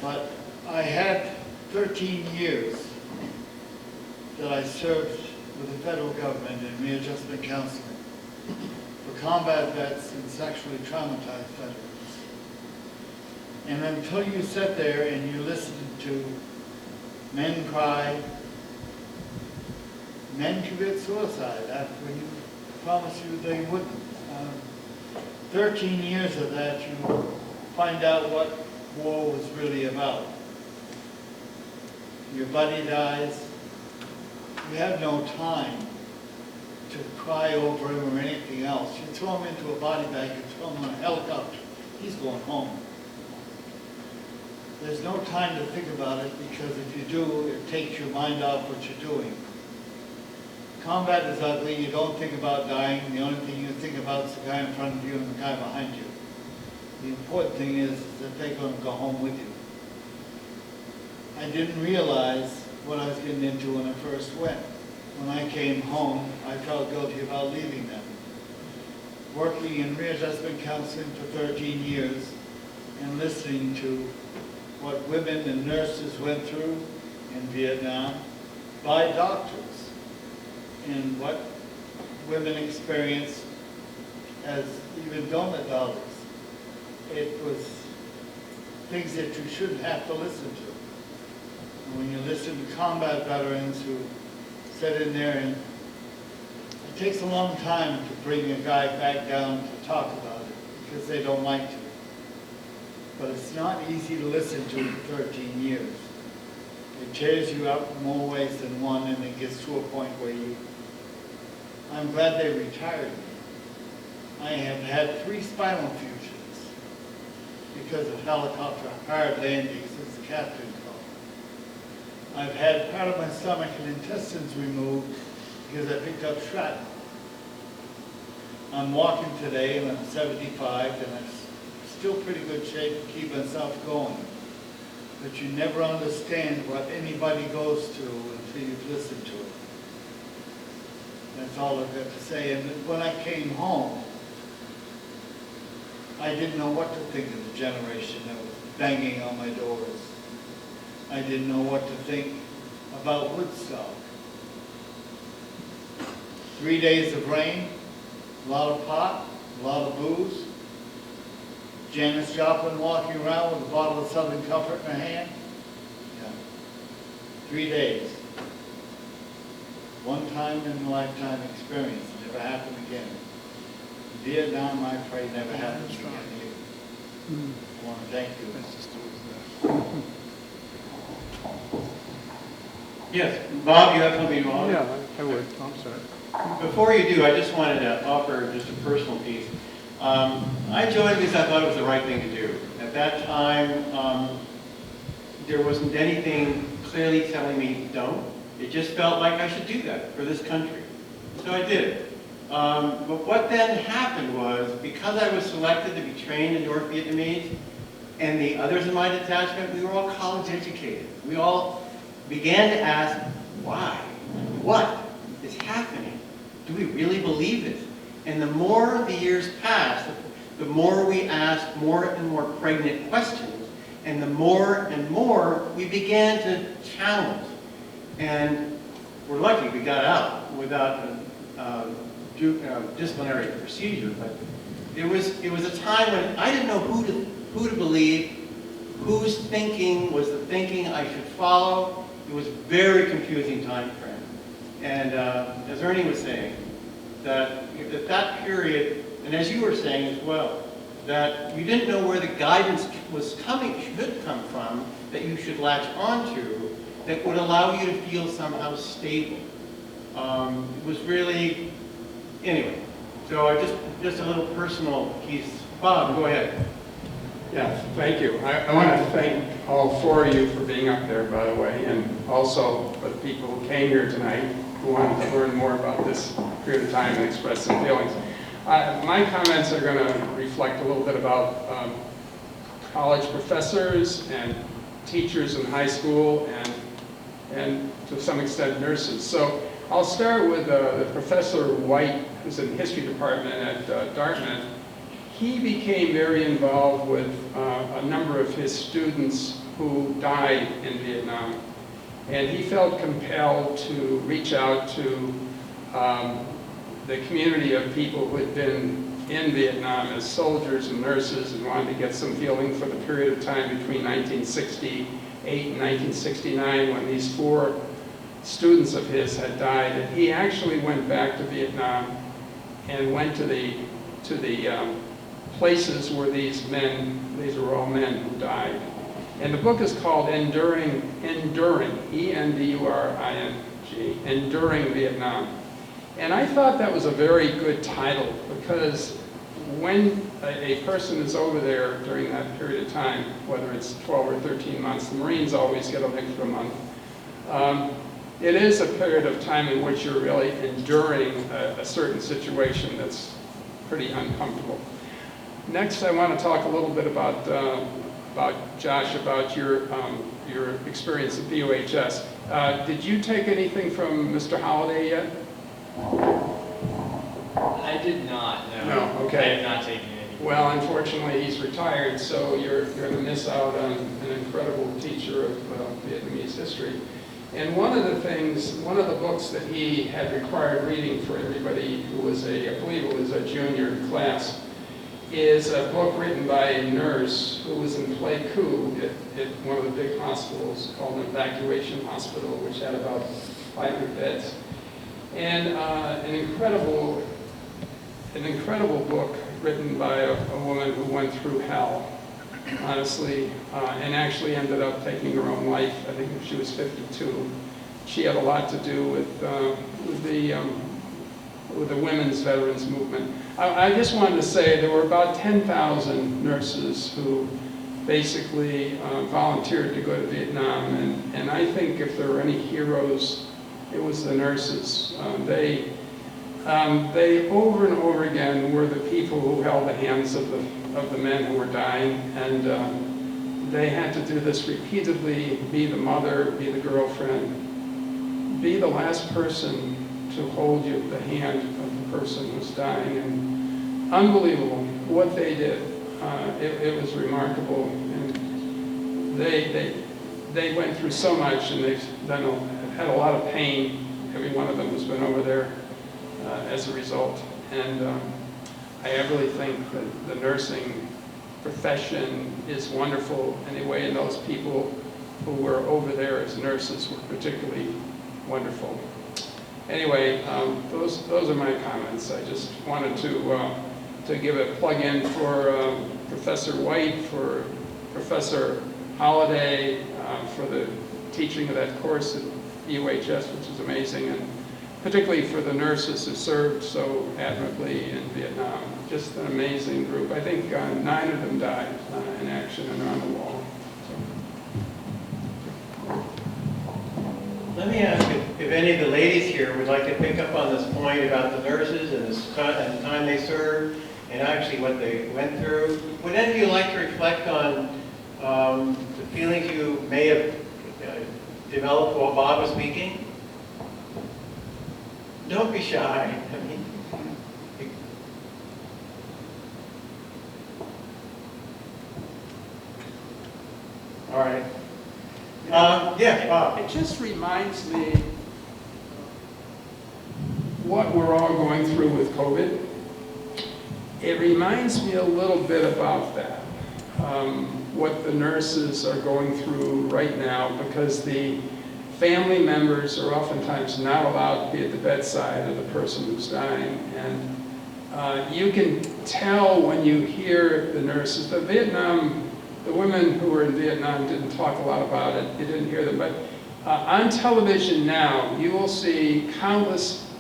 But I had 13 years that I served with the federal government in readjustment counseling for combat vets and sexually traumatized veterans. And until you sit there and you listen to men cry, men commit suicide after you promise you they wouldn't. 13 years of that, you find out what war was really about. Your buddy dies, you have no time to cry over him or anything else. You throw him into a body bag, you throw him on a helicopter, he's going home. There's no time to think about it, because if you do, it takes your mind off what you're doing. Combat is ugly, you don't think about dying, the only thing you think about is the guy in front of you and the guy behind you. The important thing is that they're going to go home with you. I didn't realize what I was getting into when I first went. When I came home, I felt guilty about leaving them. Working in readjustment counseling for 13 years and listening to what women and nurses went through in Vietnam by doctors, and what women experienced as even donut dollars. It was things that you shouldn't have to listen to. And when you listen to combat veterans who sit in there, and it takes a long time to bring a guy back down to talk about it, because they don't like to. But it's not easy to listen to for 13 years. It tears you up in more ways than one, and it gets to a point where I'm glad they retired me. I have had 3 spinal fusions because of helicopter hard landings, as the captain called. I've had part of my stomach and intestines removed because I picked up shrapnel. I'm walking today, and I'm 75, and I'm still pretty good shape to keep myself going. But you never understand what anybody goes through until you've listened to it. That's all I've got to say. And when I came home, I didn't know what to think of the generation that was banging on my doors. I didn't know what to think about Woodstock. 3 days of rain, a lot of pot, a lot of booze. Janis Joplin walking around with a bottle of Southern Comfort in her hand. Yeah. 3 days. One time in a lifetime experience. Never happened again. In Vietnam, I pray never happens again either. I want to thank you. Yes, Bob, you have something to offer? Yeah, I would. I'm sorry. Before you do, I just wanted to offer just a personal piece. I joined because I thought it was the right thing to do. At that time, there wasn't anything clearly telling me don't. It just felt like I should do that for this country. So I did it. But what then happened was, because I was selected to be trained in North Vietnamese, and the others in my detachment, we were all college educated. We all began to ask, why? What is happening? Do we really believe this? And the more the years passed, the more we asked more and more pregnant questions, and the more and more we began to challenge. And we're lucky we got out without disciplinary procedure, but it was a time when I didn't know who to believe, whose thinking was the thinking I should follow. It was a very confusing time frame. And as Ernie was saying, that at that period, and as you were saying as well, that you didn't know where the guidance should come from, that you should latch onto, that would allow you to feel somehow stable. It was really, anyway, so just a little personal piece. Bob, go ahead. Yes, thank you. I want to thank all 4 of you for being up there, by the way, and also the people who came here tonight who wanted to learn more about this period of time and express some feelings. My comments are going to reflect a little bit about college professors and teachers in high school and to some extent nurses. So I'll start with Professor White, who's in the history department at Dartmouth. He became very involved with a number of his students who died in Vietnam. And he felt compelled to reach out to the community of people who had been in Vietnam as soldiers and nurses and wanted to get some feeling for the period of time between 1968 and 1969 when these 4 students of his had died. And he actually went back to Vietnam and went to the places where these were all men who died. And the book is called Enduring, E-N-D-U-R-I-N-G, Enduring Vietnam. And I thought that was a very good title because when a person is over there during that period of time, whether it's 12 or 13 months, the Marines always get an extra month. It is a period of time in which you're really enduring a certain situation that's pretty uncomfortable. Next, I want to talk a little bit about Josh, about your experience at BOHS. Did you take anything from Mr. Holliday yet? I did not, no. No, okay. I have not taken any. Well, unfortunately, he's retired, so you're going to miss out on an incredible teacher of Vietnamese history. And one of the books that he had required reading for everybody who was I believe it was a junior class, is a book written by a nurse who was in Pleiku at one of the big hospitals called an evacuation hospital, which had about 500 beds. And an incredible book written by a woman who went through hell, honestly, and actually ended up taking her own life. I think she was 52. She had a lot to do with the women's veterans movement. I just wanted to say there were about 10,000 nurses who basically volunteered to go to Vietnam, and I think if there were any heroes, it was the nurses. They over and over again were the people who held the hands of the men who were dying, and they had to do this repeatedly, be the mother, be the girlfriend, be the last person to hold the hand of the person who's dying, and unbelievable what they did. It was remarkable, and they went through so much, and they've had a lot of pain. Every one of them has been over there as a result, and I really think that the nursing profession is wonderful anyway, and those people who were over there as nurses were particularly wonderful. Anyway, those are my comments. I just wanted to give a plug-in for Professor White, for Professor Holliday, for the teaching of that course at UHS, which is amazing, and particularly for the nurses who served so admirably in Vietnam. Just an amazing group. I think 9 of them died in action and are on the wall. Let me ask if any of the ladies here would like to pick up on this point about the nurses and the time they served and actually what they went through. Would any of you like to reflect on the feelings you may have developed while Bob was speaking? Don't be shy. I mean, all right. Yeah, Bob. It just reminds me what we're all going through with COVID. It reminds me a little bit about that, what the nurses are going through right now, because the family members are oftentimes not allowed to be at the bedside of the person who's dying. And you can tell when you hear the nurses. The women who were in Vietnam didn't talk a lot about it. You didn't hear them. But on television now, you will see countless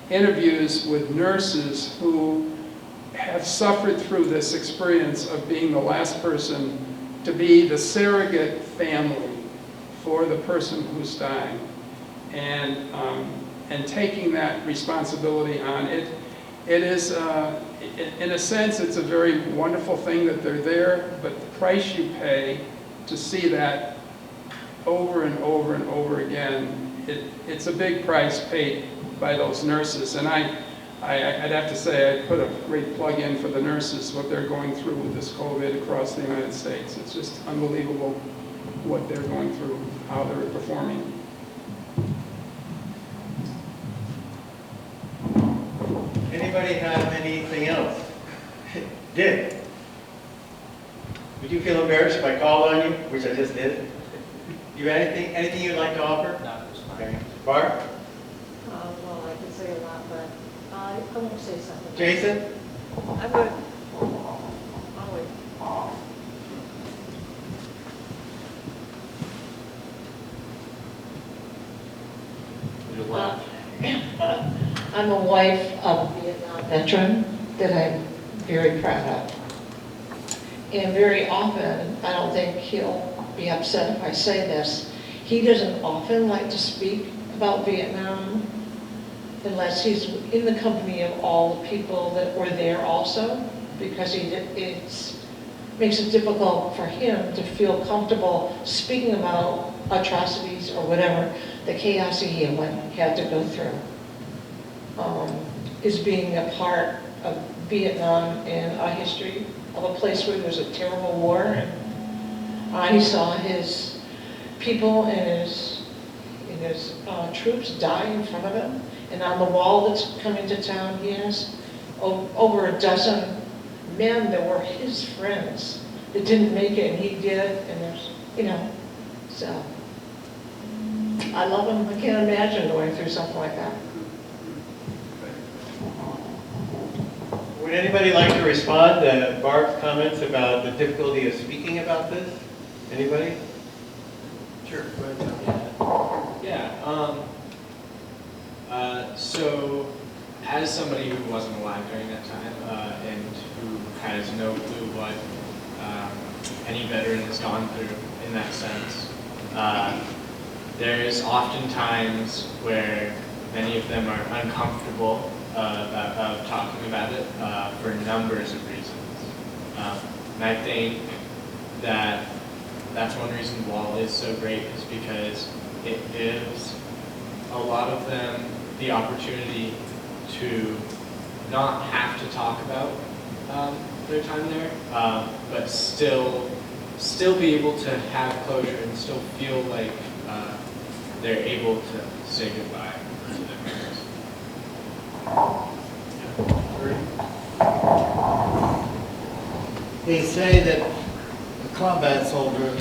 interviews with nurses who have suffered through this experience of being the last person to be the surrogate family for the person who's dying, and taking that responsibility on it. It is, in a sense, it's a very wonderful thing that they're there, but the price you pay to see that over and over and over again, it's a big price paid by those nurses. And I'd have to say I put a great plug in for the nurses, what they're going through with this COVID across the United States. It's just unbelievable what they're going through, how they're performing. Anybody have anything else? Dick, would you feel embarrassed if I called on you, which I just did? You have anything you'd like to offer? No, it's fine. Okay. Barb? Well, I could say a lot, but I won't say something. Jason? I would I'm a wife of a Vietnam veteran that I'm very proud of. And very often, I don't think he'll be upset if I say this, he doesn't often like to speak about Vietnam unless he's in the company of all the people that were there also, because it makes it difficult for him to feel comfortable speaking about atrocities or whatever, the chaos he had to go through. Is being a part of Vietnam and a history of a place where there was a terrible war. He saw his people and his troops die in front of him. And on the wall that's coming to town, he has over a dozen men that were his friends that didn't make it, and he did. And there's, so I love him. I can't imagine going through something like that. Would anybody like to respond to Barb's comments about the difficulty of speaking about this? Anybody? Sure, go ahead, John. Yeah. So, as somebody who wasn't alive during that time and who has no clue what any veteran has gone through in that sense, there's often times where many of them are uncomfortable of talking about it for numbers of reasons. And I think that that's one reason WALL is so great, is because it gives a lot of them the opportunity to not have to talk about their time there, but still be able to have closure and still feel like they're able to say goodbye to their parents. They say that a combat soldier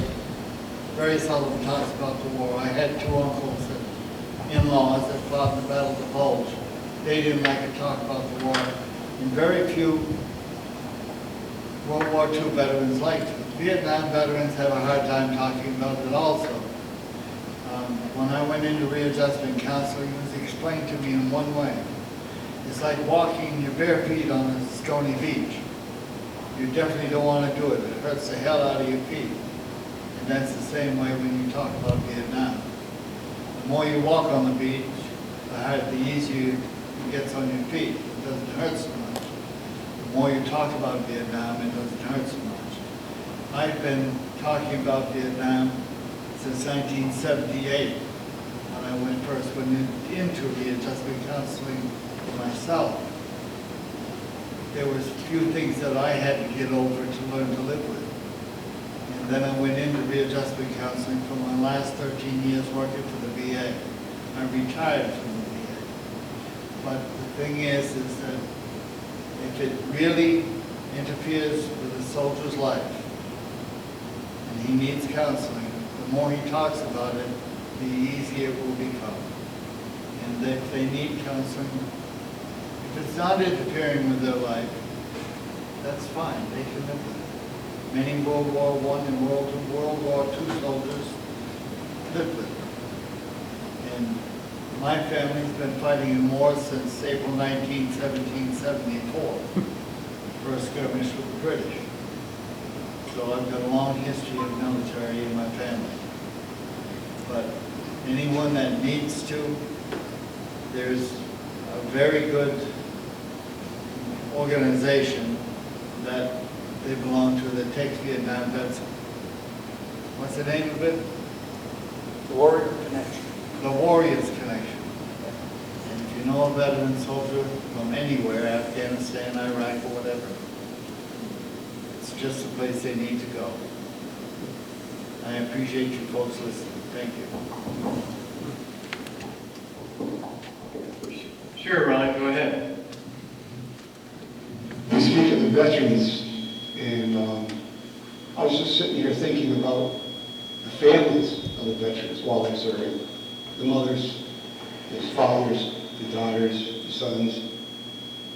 very seldom talks about the war. I had two uncles and in-laws that fought in the Battle of the Bulge. They didn't like to talk about the war. And very few World War II veterans liked it. Vietnam veterans have a hard time talking about it also. When I went into readjustment counseling, it was explained to me in one way. It's like walking your bare feet on a stony beach. You definitely don't want to do it. It hurts the hell out of your feet. And that's the same way when you talk about Vietnam. The more you walk on the beach, the easier it gets on your feet. It doesn't hurt so much. The more you talk about Vietnam, it doesn't hurt so much. I've been talking about Vietnam since 1978, when I first went into readjustment counseling for myself. There was a few things that I had to get over to learn to live with. And then I went into readjustment counseling for my last 13 years working for the VA. I retired from the VA. But the thing is that if it really interferes with a soldier's life, and he needs counseling, the more he talks about it, the easier it will become. And if they need counseling, if it's not interfering with their life, that's fine, they can live with it. Many World War I and World War II soldiers lived with it. And my family's been fighting in war since April 19, 1774, first skirmish with the British. So I've got a long history of military in my family. But anyone that needs to, there's a very good organization that they belong to that takes Vietnam vets. What's the name of it? The Warrior Connection. The Warriors Connection. And if you know a veteran soldier from anywhere, Afghanistan, Iraq, or whatever, it's just the place they need to go. I appreciate you folks listening. Thank you. Sure, Ron, go ahead. You speak of the veterans, and I was just sitting here thinking about the families of the veterans while they're serving. The mothers, the fathers, the daughters, the sons.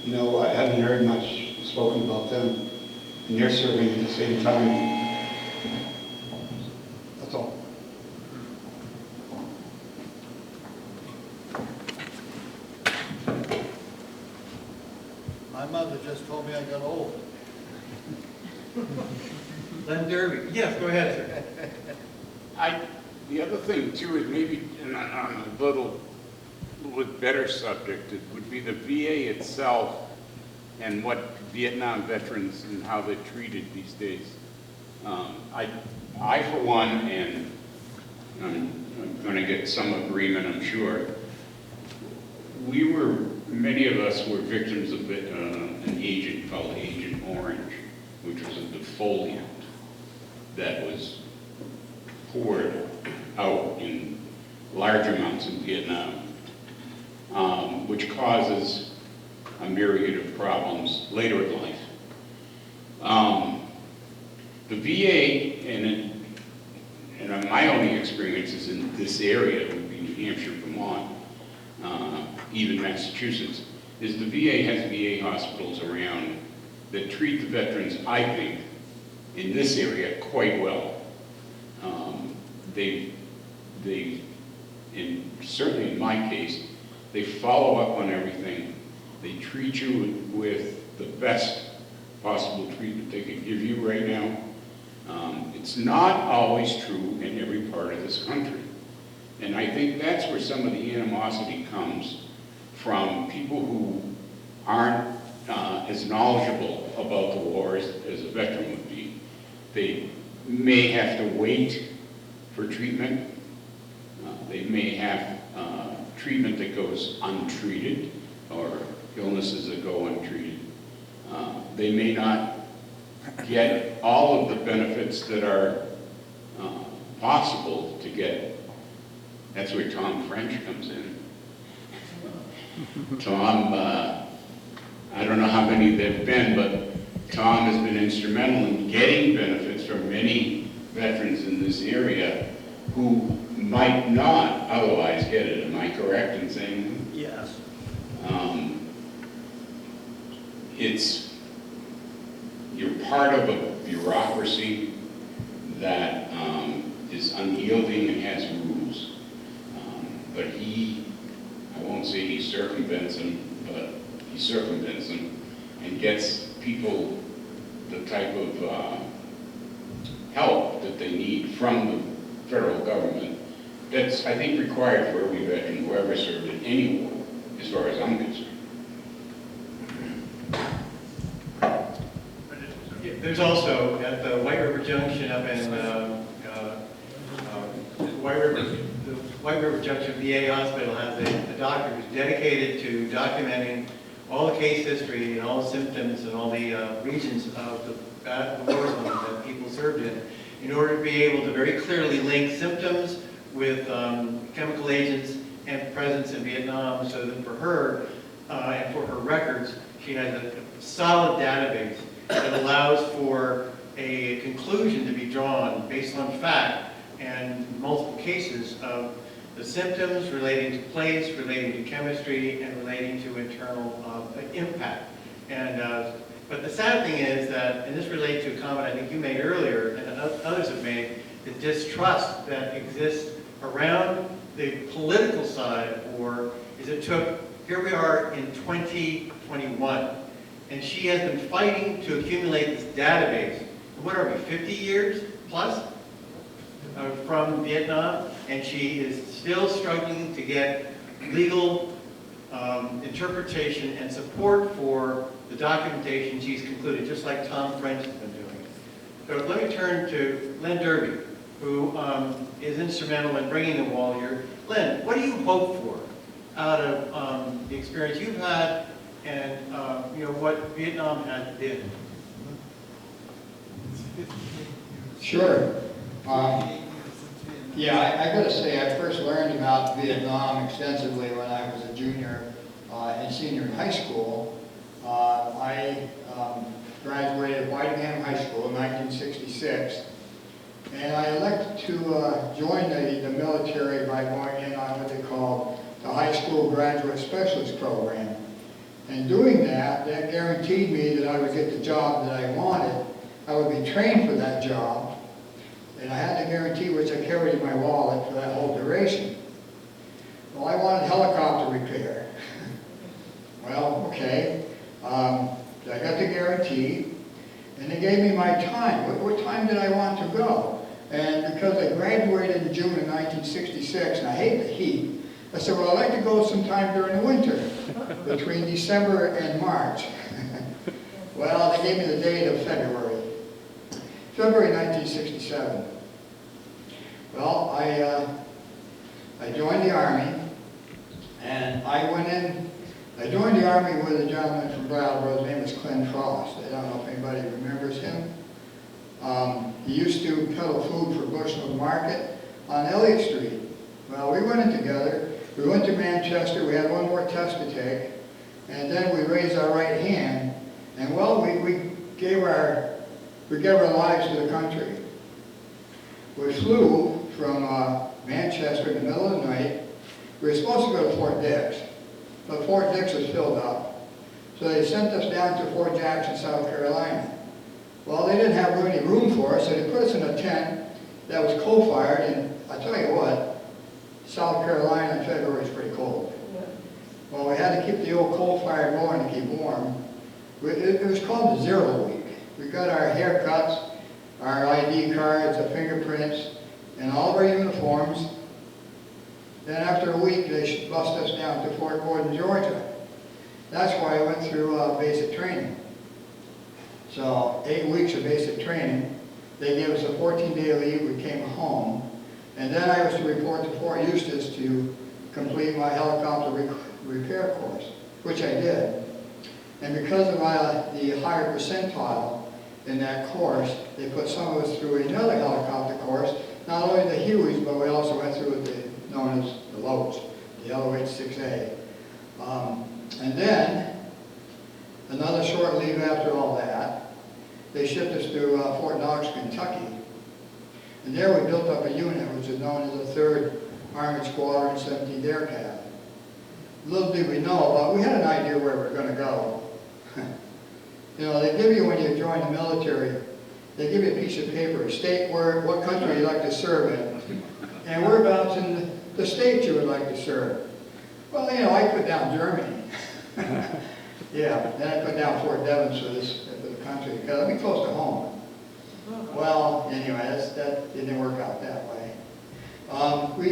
You know, I haven't heard much spoken about them, and they're serving at the same time. That's all. My mother just told me I got old. Len Derby. Yes, go ahead, sir. The other thing too is maybe on a little bit better subject, it would be the VA itself and what Vietnam veterans and how they're treated these days. I for one, and I'm going to get some agreement, I'm sure. Many of us were victims of an agent called Agent Orange, which was a defoliant that was poured out in large amounts in Vietnam, which causes a myriad of problems later in life. The VA, and my only experiences in this area would be New Hampshire, Vermont, even Massachusetts, is the VA has VA hospitals around that treat the veterans, I think, in this area quite well. Certainly in my case, they follow up on everything. They treat you with the best possible treatment they can give you right now. It's not always true in every part of this country. And I think that's where some of the animosity comes from people who aren't as knowledgeable about the war as a veteran would be. They may have to wait for treatment. They may have treatment that goes untreated or illnesses that go untreated. They may not get all of the benefits that are possible to get. That's where Tom French comes in. Tom, I don't know how many there have been, but Tom has been instrumental in getting benefits from many veterans in this area who might not otherwise get it. Am I correct in saying? Yes. You're part of a bureaucracy that is unyielding and has rules. But I won't say he circumvents them, but he circumvents them and gets people the type of help that they need from the federal government that's, I think, required for every veteran who ever served in any war, as far as I'm concerned. There's also at the White River Junction up in the White River Junction VA Hospital has a doctor who's dedicated to documenting all the case history and all the symptoms and all the regions of the war zone that people served in order to be able to very clearly link symptoms with chemical agents and presence in Vietnam, so that for her and for her records, she has a solid database that allows for a conclusion to be drawn based on fact and multiple cases of the symptoms relating to place, relating to chemistry, and relating to internal impact. But the sad thing is that, and this relates to a comment I think you made earlier and others have made, the distrust that exists around the political side of war is here we are in 2021, and she has been fighting to accumulate this database. What are we, 50 years plus from Vietnam? And she is still struggling to get legal interpretation and support for the documentation she's concluded, just like Tom French has been doing. So let me turn to Len Derby, who is instrumental in bringing the wall here. Len, what do you hope for out of the experience you've had and what Vietnam has been? Sure. Yeah, I got to say, I first learned about Vietnam extensively when I was a junior and senior in high school. I graduated Whitingham High School in 1966, and I elected to join the military by going in on what they call the High School Graduate Specialist Program. And doing that guaranteed me that I would get the job that I wanted. I would be trained for that job, and I had the guarantee, which I carried in my wallet for that whole duration. Well, I wanted helicopter repair. Well, okay. did I want to go? And because I graduated in June of 1966, and I hate the heat, I said, well, I'd like to go sometime during the winter, between December and March. Well, they gave me the date of February 1967. Well, I joined the Army, and I joined the Army with a gentleman from Brattleboro. His name was Clint Frost. I don't know if anybody remembers him. He used to peddle food for Bushnell Market on Elliott Street. Well, we went in together. We went to Manchester. We had one more test to take. And then we raised our right hand. And well, we gave our lives to the country. We flew from Manchester in the middle of the night. We were supposed to go to Fort Dix, but Fort Dix was filled up. So they sent us down to Fort Jackson, South Carolina. Well, they didn't have any room for us, so they put us in a tent that was coal-fired, and I tell you what, South Carolina in February is pretty cold. Well, we had to keep the old coal-fired going to keep warm. It was called the Zero Week. We got our haircuts, our ID cards, our fingerprints, and all of our uniforms. Then after a week, they bussed us down to Fort Gordon, Georgia. That's why I went through basic training. So 8 weeks of basic training. They gave us a 14-day leave. We came home. And then I was to report to Fort Eustis to complete my helicopter repair course, which I did. And because of the higher percentile in that course, they put some of us through another helicopter course, not only the Hueys, but we also went through what known as the Loads, the LOH-6A. And then, another short leave after all that, they shipped us to Fort Knox, Kentucky. And there we built up a unit which is known as the 3rd Armored Squadron 17th Air Cav. Little did we know, but we had an idea where we were going to go. You know, they give you, when you join the military, they give you a piece of paper, state what country you'd like to serve in, and whereabouts in the state you would like to serve. Well, you know, I put down Germany. Yeah, then I put down Fort Devens for the country, because I'd be close to home. Well, anyway, that didn't work out that way.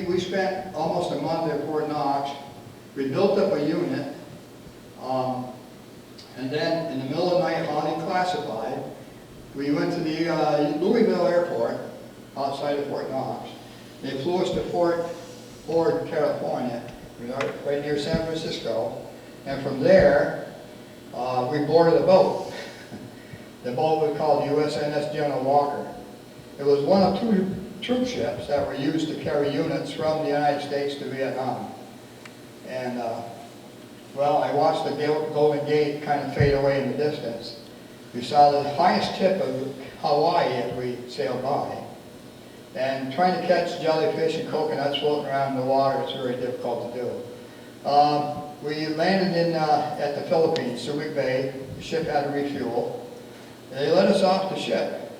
We spent almost a month at Fort Knox. We built up a unit, and then in the middle of the night, highly classified, we went to the Louisville Airport outside of Fort Knox. They flew us to Fort Ord, California, right near San Francisco, and from there, we boarded a boat. The boat was called USNS General Walker. It was one of 2 troop ships that were used to carry units from the United States to Vietnam. And, well, I watched the Golden Gate kind of fade away in the distance. We saw the highest tip of Hawaii as we sailed by. And trying to catch jellyfish and coconuts floating around in the water is very difficult to do. We landed at the Philippines, Subic Bay. The ship had to refuel. They let us off the ship.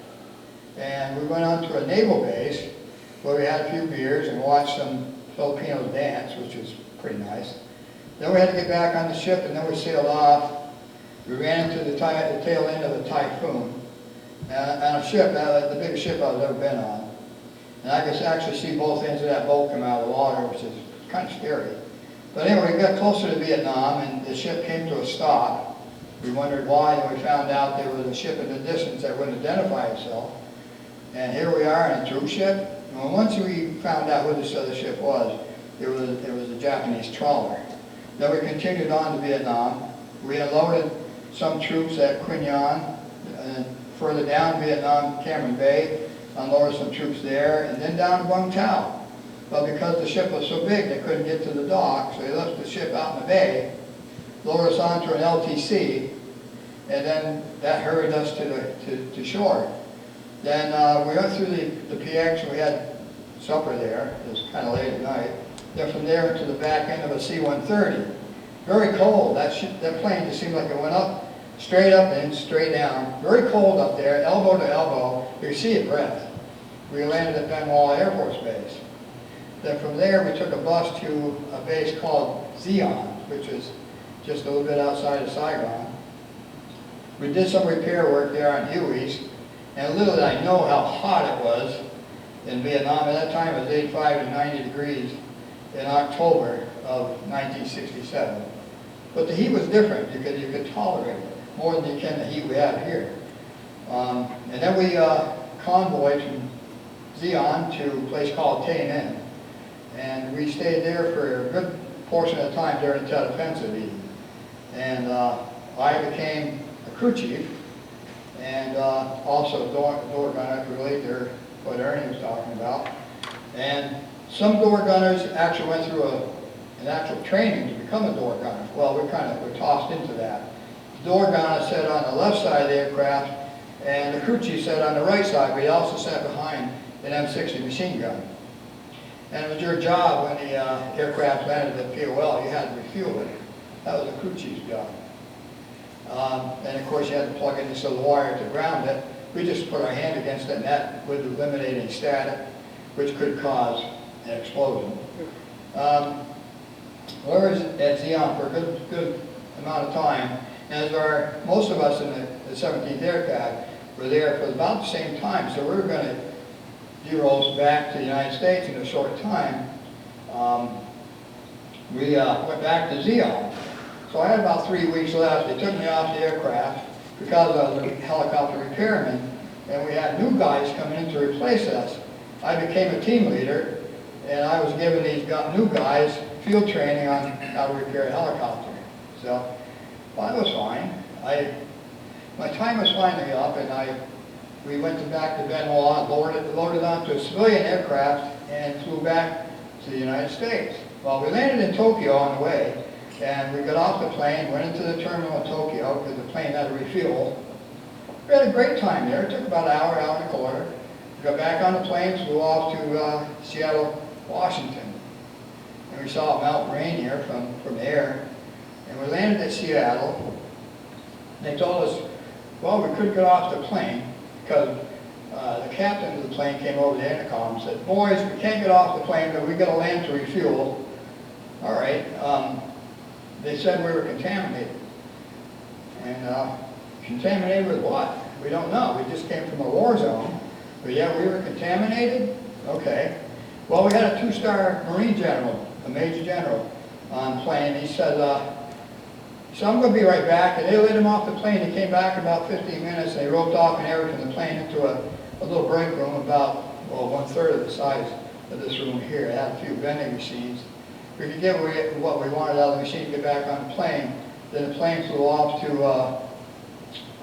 And we went on to a naval base where we had a few beers and watched some Filipinos dance, which was pretty nice. Then we had to get back on the ship, and then we sailed off. We ran into the tail end of the Typhoon. On a ship, the biggest ship I've ever been on. And I could actually see both ends of that boat come out of the water, which is kind of scary. But anyway, we got closer to Vietnam, and the ship came to a stop. We wondered why, and we found out there was a ship in the distance that wouldn't identify itself. And here we are in a troop ship. Well, once we found out what this other ship was, it was a Japanese trawler. Then we continued on to Vietnam. We unloaded some troops at Quy Nhon, and further down Vietnam, Cameron Bay, unloaded some troops there, and then down to Vung Tau. But because the ship was so big, they couldn't get to the dock, so they left the ship out in the bay, lowered us onto an LTC, and then that hurried us to shore. Then we went through the PX, and we had supper there. It was kind of late at night. Then from there to the back end of a C-130. Very cold. That plane just seemed like it went up, straight up and straight down. Very cold up there, elbow to elbow. You could see your breath. We landed at Benoit Air Force Base. Then from there, we took a bus to a base called Zion, which is just a little bit outside of Saigon. We did some repair work there on Hueys, And little did I know how hot it was in Vietnam. At that time, it was 85 to 90 degrees in October of 1967. But the heat was different. You could tolerate it more than you can the heat we have here. And then we convoyed from Zion to a place called Tay Ninh. And we stayed there for a good portion of the time during the Tet Offensive even. And I became a crew chief and also door gunner, relate to what Ernie was talking about. And some door gunners actually went through an actual training to become a door gunner. Well, we were tossed into that. The door gunner sat on the left side of the aircraft, and the crew chief sat on the right side, but he also sat behind an M60 machine gun. And it was your job when the aircraft landed at POL, you had to refuel it. That was the crew chief's job. And of course you had to plug in this little wire to ground it. We just put our hand against it and that would eliminate any static, which could cause an explosion. We were at Zion for a good amount of time, and most of us in the 17th Aircraft were there for about the same time, so we were going to de-roll back to the United States in a short time. We went back to Zion. So I had about 3 weeks left. They took me off the aircraft because I was a helicopter repairman, and we had new guys coming in to replace us. I became a team leader, and I was giving these new guys field training on how to repair a helicopter. So, well, that was fine. My time was finally up, and we went back to Benoit, loaded onto a civilian aircraft, and flew back to the United States. Well, we landed in Tokyo on the way, and we got off the plane, went into the terminal in Tokyo because the plane had to refuel. We had a great time there. It took about an hour, hour and a quarter. We got back on the plane, flew off to Seattle, Washington. And we saw Mount Rainier from the air. And we landed at Seattle. And they told us, well, we couldn't get off the plane because the captain of the plane came over the intercom and said, boys, we can't get off the plane, but we got to land to refuel. All right. They said we were contaminated. And contaminated with what? We don't know. We just came from a war zone. But yeah, we were contaminated? Okay. Well, we had a 2-star Marine general, a major general, on plane. He said, so I'm going to be right back. And they let him off the plane. He came back in about 15 minutes. And they roped off an area from the plane into a little break room about, well, 1/3 of the size of this room here. It had a few vending machines. We could get what we wanted out of the machine, get back on the plane. Then the plane flew off to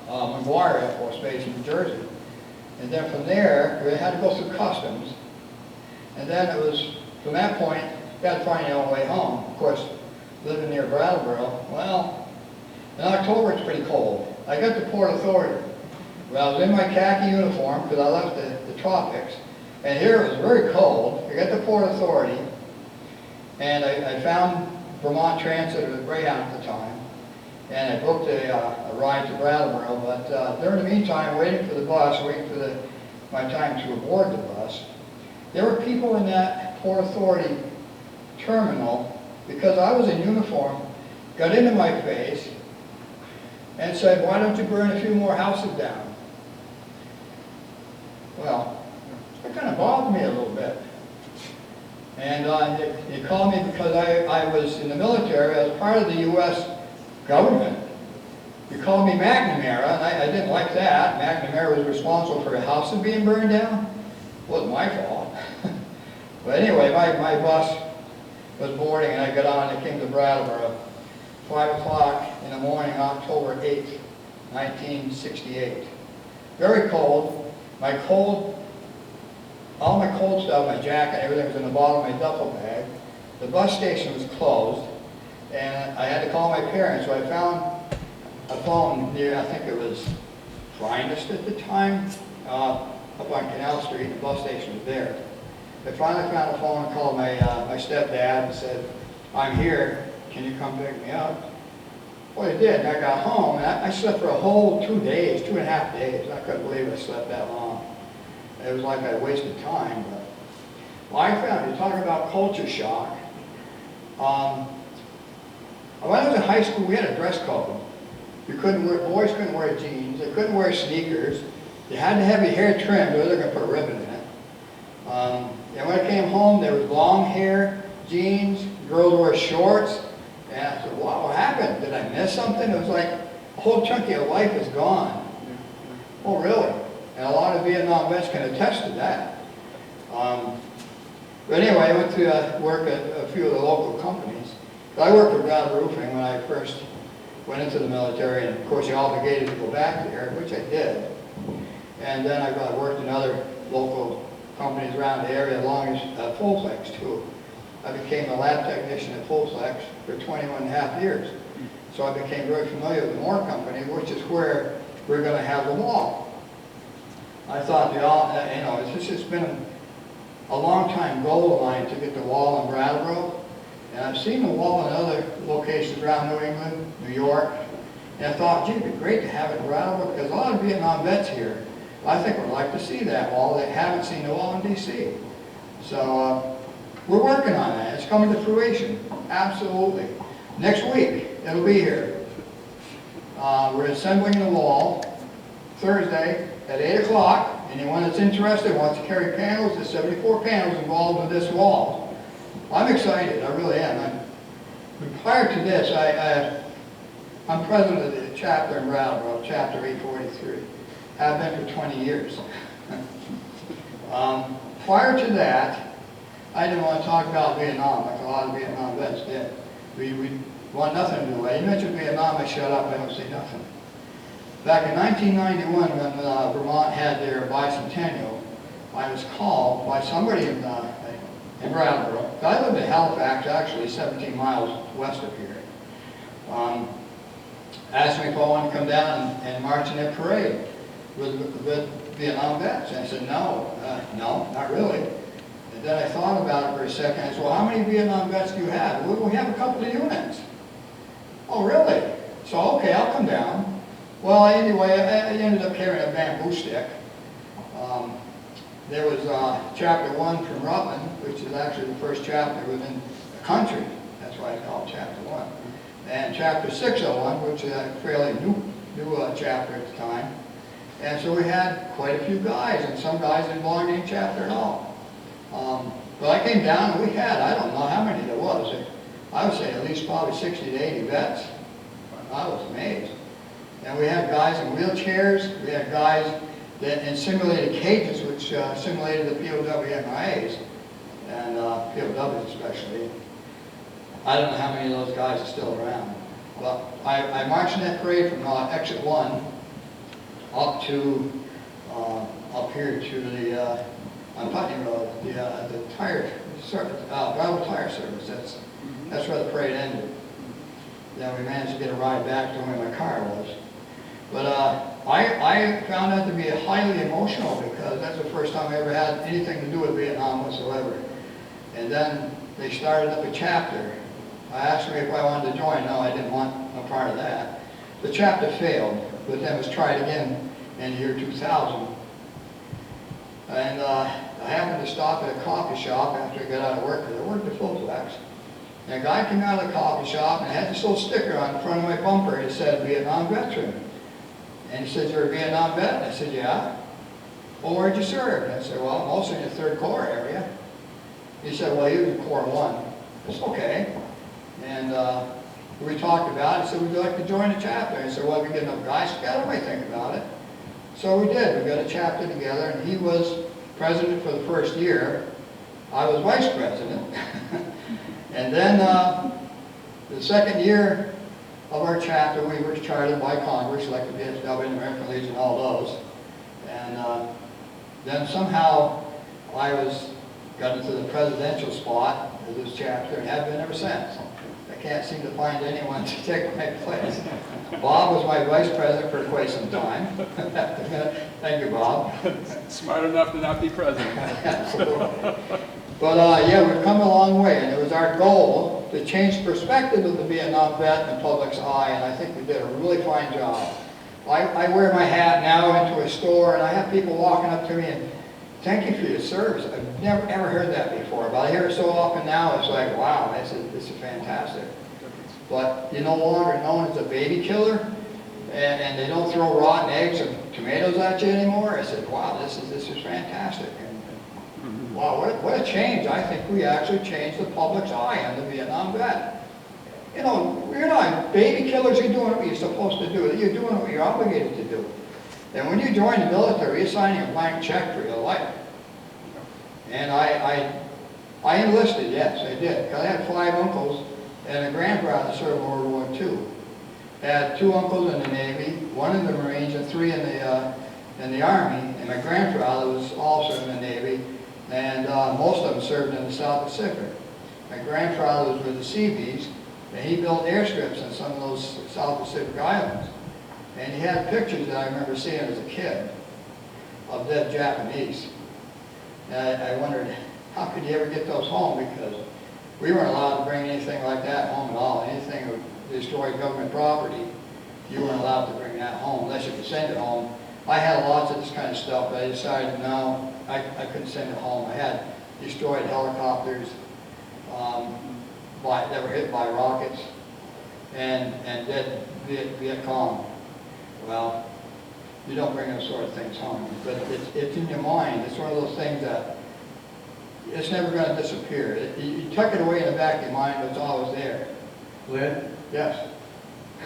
McGuire Air Force Base in New Jersey. And then from there, we had to go through customs. And then it was, from that point, you had to find your own way home. Of course, living near Brattleboro, well, in October it's pretty cold. I got to Port Authority. Well, I was in my khaki uniform because I left the tropics. And here it was very cold. I got to Port Authority. And I found Vermont Transit or the Greyhound at the time, and I booked a ride to Brattleboro. But during the meantime, waiting for the bus, waiting for my time to board the bus, there were people in that Port Authority terminal, because I was in uniform, got into my face and said, why don't you burn a few more houses down? Well, that kind of bothered me a little bit. And they called me because I was in the military. I was part of the U.S. government. You called me McNamara, and I didn't like that. McNamara was responsible for houses being burned down. It wasn't my fault. But anyway, my bus was boarding, and I got on, and I came to Brattleboro. 5 o'clock in the morning, October 8th, 1968. Very cold. All my cold stuff, my jacket, everything was in the bottom of my duffel bag. The bus station was closed, and I had to call my parents. So I found a phone near, I think it was Finest at the time, up on Canal Street. The bus station was there. I finally found a phone and called my stepdad and said, I'm here, can you come pick me up? Well, he did, and I got home, and I slept for a whole 2 days, 2.5 days. I couldn't believe I slept that long. It was like I wasted time, but well, I found, you talk about culture shock. When I was in high school, we had a dress code. Boys couldn't wear jeans, they couldn't wear sneakers, You had to have your hair trimmed, or they're going to put a ribbon in it. And when I came home, there was long hair, jeans, girls wore shorts. And I said, wow, what happened? Did I miss something? It was like a whole chunk of your life is gone. Oh, really? And a lot of Vietnam vets can attest to that. But anyway, I went to work at a few of the local companies. I worked for Brattleboro Roofing when I first went into the military, and of course you're obligated to go back there, which I did. And then I worked in other local companies around the area, along as Fullflex too. I became a lab technician at Fullflex for 21 and a half years. So I became very familiar with the Moore Company, which is where we're going to have the wall. I thought, it's just been a long time goal of mine to get the wall in Brattleboro. And I've seen the wall in other locations around New England, New York. And I thought, gee, it'd be great to have it in Brattleboro, because a lot of Vietnam vets here, I think, would like to see that wall. They haven't seen the wall in D.C. So we're working on that. It's coming to fruition. Absolutely. Next week, it'll be here. We're assembling the wall Thursday at 8 o'clock. Anyone that's interested wants to carry panels, there's 74 panels involved with this wall. I'm excited, I really am. Prior to this, I'm president of the chapter in Brattleboro, chapter 843. Have been for 20 years. Prior to that, I didn't want to talk about Vietnam like a lot of Vietnam vets did. We want nothing to do with it. You mentioned Vietnam, I shut up, I don't say nothing. Back in 1991, when Vermont had their bicentennial, I was called by somebody in Brattleboro. I lived in Halifax, actually 17 miles west of here. Asked me if I wanted to come down and march in their parade with Vietnam vets. And I said, no, not really. And then I thought about it for a second. I said, well, how many Vietnam vets do you have? Well, we have a couple of units. Oh, really? So, okay, I'll come down. Well, anyway, I ended up carrying a bamboo stick. There was chapter 1 from Rutland, which is actually the first chapter within the country. That's why I call it chapter 1. And chapter 601, which is a fairly new chapter at the time. And so we had quite a few guys, and some guys didn't belong to any chapter at all. But I came down and we had, I don't know how many there was. I would say at least probably 60 to 80 vets. I was amazed. And we had guys in wheelchairs, we had guys that in simulated cages, which simulated the POW MIAs, and POWs especially. I don't know how many of those guys are still around. But I marched in that parade from exit 1 up to, up here to the, on Putney Road, the tire, Brattleboro Tire Service. That's where the parade ended. Then we managed to get a ride back to where my car was. But I found that to be highly emotional, because that's the first time I ever had anything to do with Vietnam whatsoever. And then they started up a chapter. I asked me if I wanted to join. No, I didn't want a part of that. The chapter failed, but then was tried again in the year 2000. And I happened to stop at a coffee shop after I got out of work, because I worked at Fullflex. And a guy came out of the coffee shop and had this little sticker on the front of my bumper. It said, Vietnam veteran. And he said, you're a Vietnam vet? And I said, yeah. Well, where'd you serve? And I said, well, mostly in the 3rd Corps area. He said, well, he was in Corps 1. I said, okay. And we talked about it. He said, would you like to join the chapter? And I said, well, if we get enough guys together, we think about it. So we did. We got a chapter together, and he was president for the first year. I was vice president. And then the second year of our chapter, we were chartered by Congress, like the VFW, American Legion, all those. And then somehow I got into the presidential spot of this chapter and have been ever since. I can't seem to find anyone to take my place. Bob was my vice president for quite some time. Thank you, Bob. Smart enough to not be president. Absolutely. But yeah, we've come a long way, and it was our goal to change the perspective of the Vietnam vet in the public's eye, and I think we did a really fine job. I wear my hat now into a store, and I have people walking up to me and, thank you for your service. I've never ever heard that before, but I hear it so often now, it's like, wow, this is fantastic. But you're no longer known as a baby killer, and they don't throw rotten eggs to tomatoes at you anymore? I said, wow, this is fantastic. And wow, what a change. I think we actually changed the public's eye on the Vietnam vet. You know, you're not baby killers, you're doing what you're supposed to do. You're doing what you're obligated to do. And when you join the military, you're signing a blank check for your life. And I enlisted, yes, I did. I had 5 uncles and a grandfather served in World War II. I had 2 uncles in the Navy, 1 in the Marines, and 3 in the Army. And my grandfather was also in the Navy, and most of them served in the South Pacific. My grandfather was with the Seabees, and he built airstrips on some of those South Pacific islands. And he had pictures that I remember seeing as a kid of dead Japanese. And I wondered, how could you ever get those home? Because we weren't allowed to bring anything like that home at all. Anything that would destroy government property, you weren't allowed to bring that home unless you could send it home. I had lots of this kind of stuff, but I decided no, I couldn't send it home. I had destroyed helicopters that were hit by rockets and dead Viet Cong. Well, you don't bring those sort of things home, but it's in your mind. It's one of those things that it's never going to disappear. You tuck it away in the back of your mind, but it's always there. Lynn? Yes.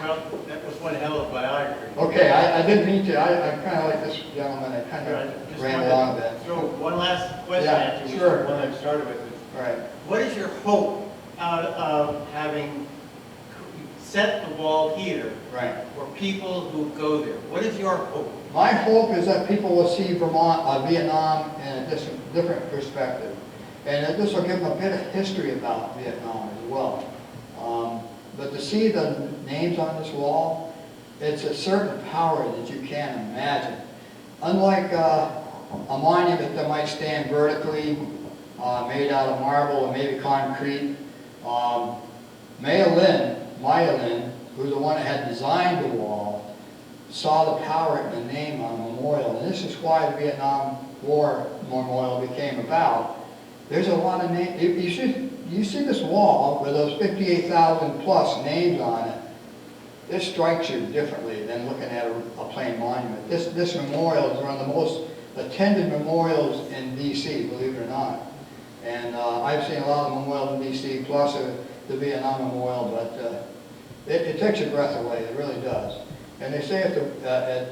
Well, that was one hell of a biography. Okay, I didn't mean to. I kind of like this gentleman. I kind of ran along a bit. Throw one last question Yeah, at you, sure. which is the one I started with. Right. What is your hope out of having set the wall here for people who go there? What is your hope? My hope is that people will see Vietnam in a different perspective. And that this will give them a bit of history about Vietnam as well. But to see the names on this wall, it's a certain power that you can't imagine. Unlike a monument that might stand vertically, made out of marble or maybe concrete, Maya Lin, who's the one that had designed the wall, saw the power in the name on the memorial. And this is why the Vietnam War Memorial became about. There's a lot of names. You see this wall with those 58,000 plus names on it, this strikes you differently than looking at a plain monument. This memorial is one of the most attended memorials in D.C., believe it or not. And I've seen a lot of memorials in D.C., plus the Vietnam Memorial, but it takes your breath away, it really does. And they say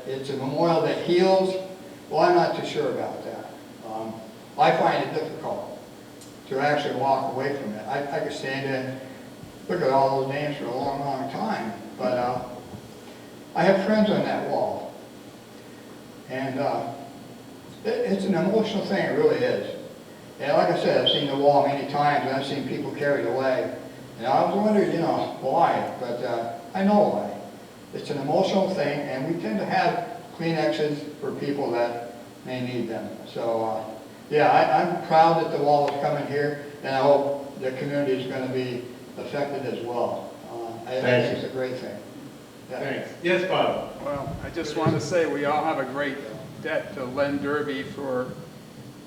it's a memorial that heals. Well, I'm not too sure about that. I find it difficult to actually walk away from it. I could stand there and look at all those names for a long, long time, but I have friends on that wall. And it's an emotional thing, it really is. And like I said, I've seen the wall many times, and I've seen people carried away. And I was wondering, why, but I know why. It's an emotional thing, and we tend to have Kleenexes for people that may need them. So, yeah, I'm proud that the wall is coming here, and I hope the community is going to be affected as well. I think it's a great thing. Yeah. Thanks. Yes, Bob? Well, I just want to say we all have a great debt to Len Derby for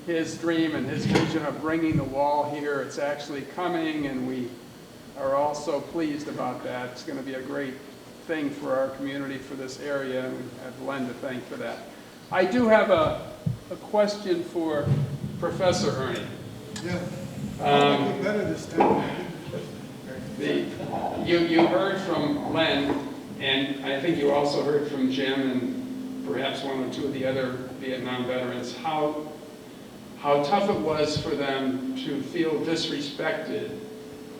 his dream and his vision of bringing the wall here. It's actually coming, and we are all so pleased about that. It's going to be a great thing for our community, for this area, and we have Len to thank for that. I do have a question for Professor Ernie. Yeah, I'll make it better this time. You heard from Len, and I think you also heard from Jim and perhaps one or two of the other Vietnam veterans, how tough it was for them to feel disrespected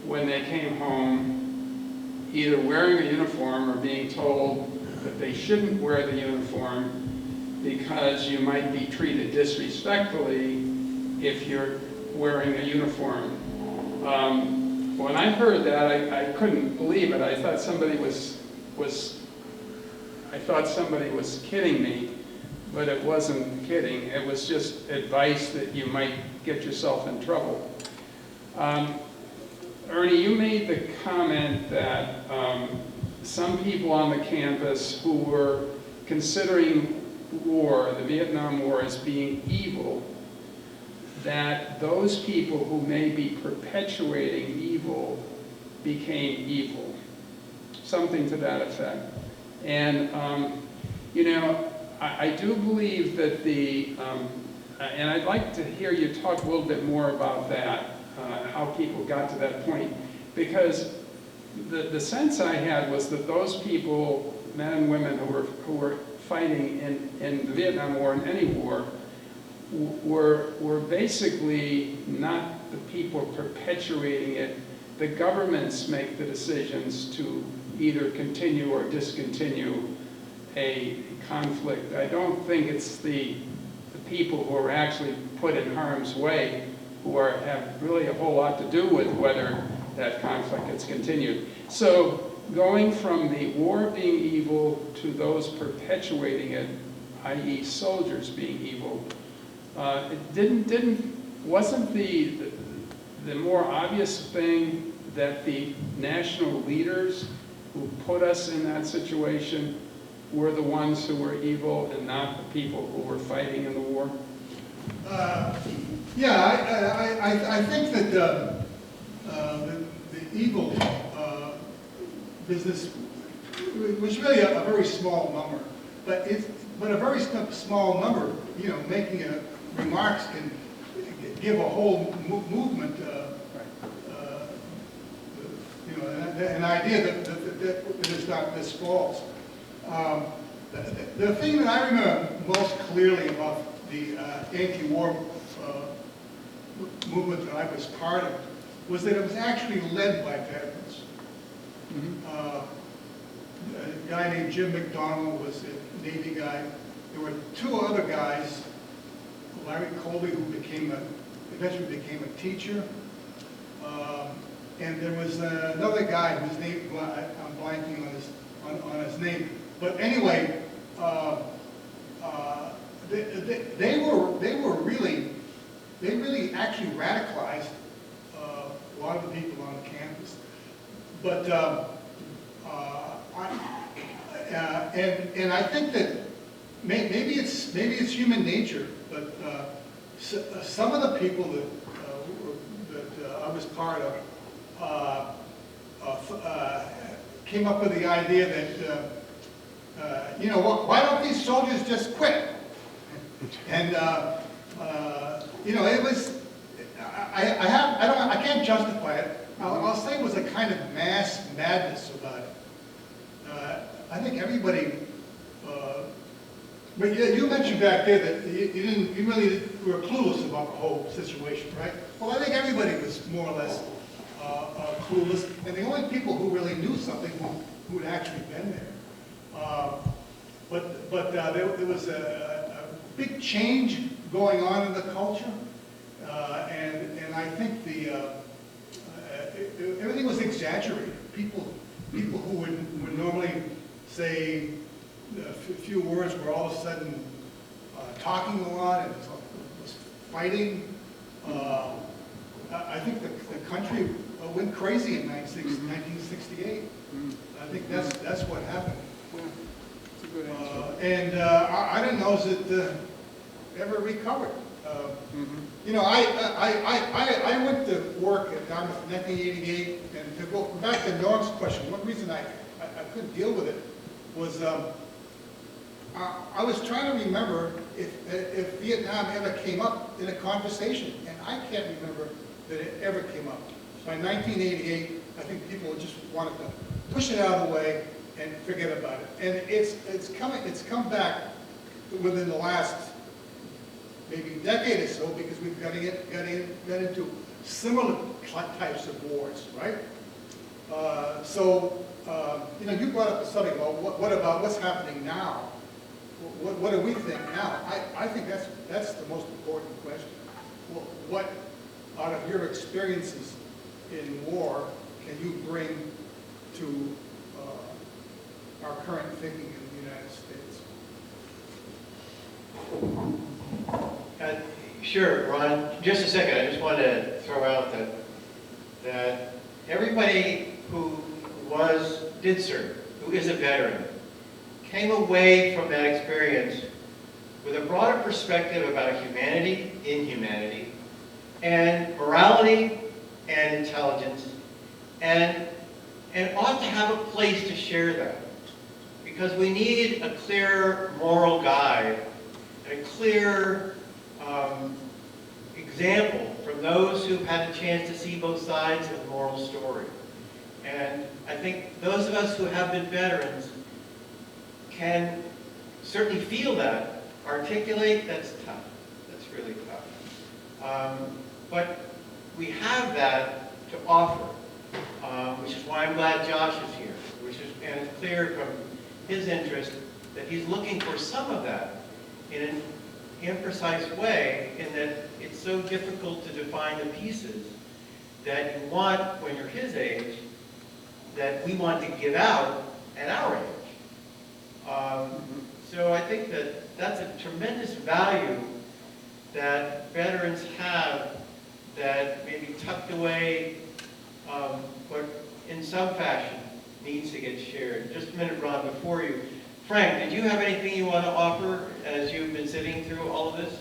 when they came home, either wearing a uniform or being told that they shouldn't wear the uniform because you might be treated disrespectfully if you're wearing a uniform. When I heard that, I couldn't believe it. I thought somebody was kidding me, but it wasn't kidding. It was just advice that you might get yourself in trouble. Ernie, you made the comment that some people on the campus who were considering war, the Vietnam War, as being evil, that those people who may be perpetuating evil became evil. Something to that effect. And, I do believe that and I'd like to hear you talk a little bit more about that, how people got to that point, because the sense I had was that those people, men and women who were fighting in the Vietnam War and any war, were basically not the people perpetuating it. The governments make the decisions to either continue or discontinue a conflict. I don't think it's the people who are actually put in harm's way who have really a whole lot to do with whether that conflict gets continued. So going from the war being evil to those perpetuating it, i.e. soldiers being evil, wasn't the more obvious thing that the national leaders who put us in that situation were the ones who were evil and not the people who were fighting in the war? Yeah, I think that the evil business was really a very small number, but a very small number, you know, making remarks can give a whole movement, you know, an idea that it's not this false. The thing that I remember most clearly about the anti-war movement that I was part of was that it was actually led by veterans. A guy named Jim McDonald was a Navy guy. There were two other guys, Larry Colby, who eventually became a teacher. And there was another guy whose name, I'm blanking on his name. But anyway, they really actually radicalized a lot of the people on the campus. But I think that maybe it's human nature, but some of the people that I was part of came up with the idea that you know, why don't these soldiers just quit? And you know, it was I can't justify it. I'll say it was a kind of mass madness about it. I think everybody. But you mentioned back there that you really were clueless about the whole situation, right? Well, I think everybody was more or less clueless, and the only people who really knew something who had actually been there. But there was a big change going on in the culture, and I think everything was exaggerated. People who would normally say a few words were all of a sudden talking a lot and was fighting. I think the country went crazy in 1968. I think that's what happened. And I didn't know if it ever recovered. You know, I went to work at Dartmouth in 1988, and to go back to Norm's question, one reason I couldn't deal with it was I was trying to remember if Vietnam ever came up in a conversation, and I can't remember that it ever came up. By 1988, I think people just wanted to push it out of the way and forget about it. And it's come back within the last maybe decade or so, because we've got into similar types of wars, right? You know, you brought up the subject. Well, what about what's happening now? What do we think now? I think that's the most important question. What out of your experiences in war can you bring to our current thinking in the United States? Sure, Ron. Just a second. I just want to throw out that everybody who did serve, who is a veteran, came away from that experience with a broader perspective about humanity, inhumanity, and morality and intelligence, and ought to have a place to share that. because we need a clear moral guide, a clear example from those who've had a chance to see both sides of the moral story. And I think those of us who have been veterans can certainly feel that, articulate. That's tough. That's really tough. But we have that to offer, which is why I'm glad Josh is here, and it's clear from his interest that he's looking for some of that in an imprecise way, in that it's so difficult to define the pieces that you want when you're his age, that we want to give out at our age. So I think that that's a tremendous value that veterans have that may be tucked away, but in some fashion needs to get shared. Just a minute, Ron, before you. Frank, did you have anything you want to offer as you've been sitting through all of this?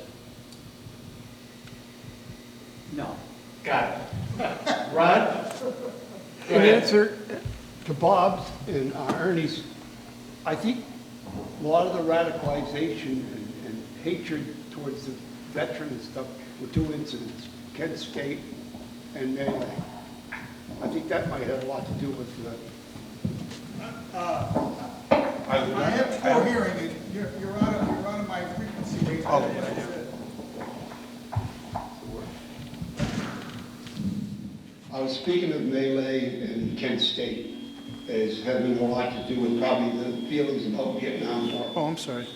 No. Got it. Ron? Go In ahead. answer to Bob's and Ernie's, I think a lot of the radicalization and hatred towards the veteran and stuff were two incidents, Kent State and Melee. I think that might have a lot to do with the... I have poor hearing, and you're out of my frequency range. I was speaking of Melee and Kent State as having a lot to do with probably the feelings about Vietnam War. Oh, I'm sorry.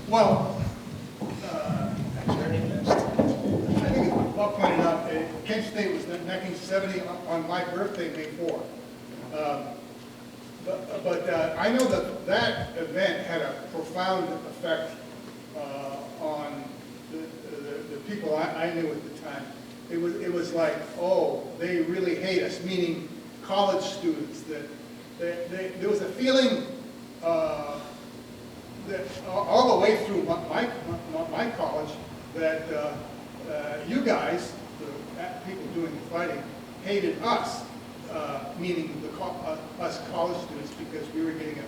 Well, I think as Bob pointed out, Kent State was 1970 on my birthday, May 4. But I know that event had a profound effect on the people I knew at the time. It was like, oh, they really hate us, meaning college students. That there was a feeling that all the way through my college that you guys, the people doing the fighting, hated us, meaning us college students, because we were getting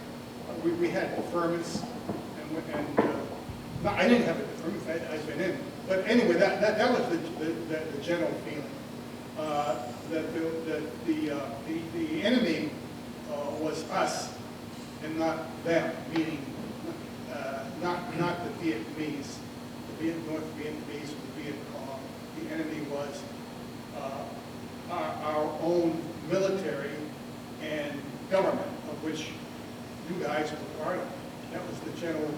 we had deferments, and no, I didn't have a deferment. I've been in. But anyway, that was the general feeling, that the enemy was us and not them, meaning not the Vietnamese, North Vietnamese, the Viet Cong. The enemy was our own military and government, of which you guys were part of. That was the general,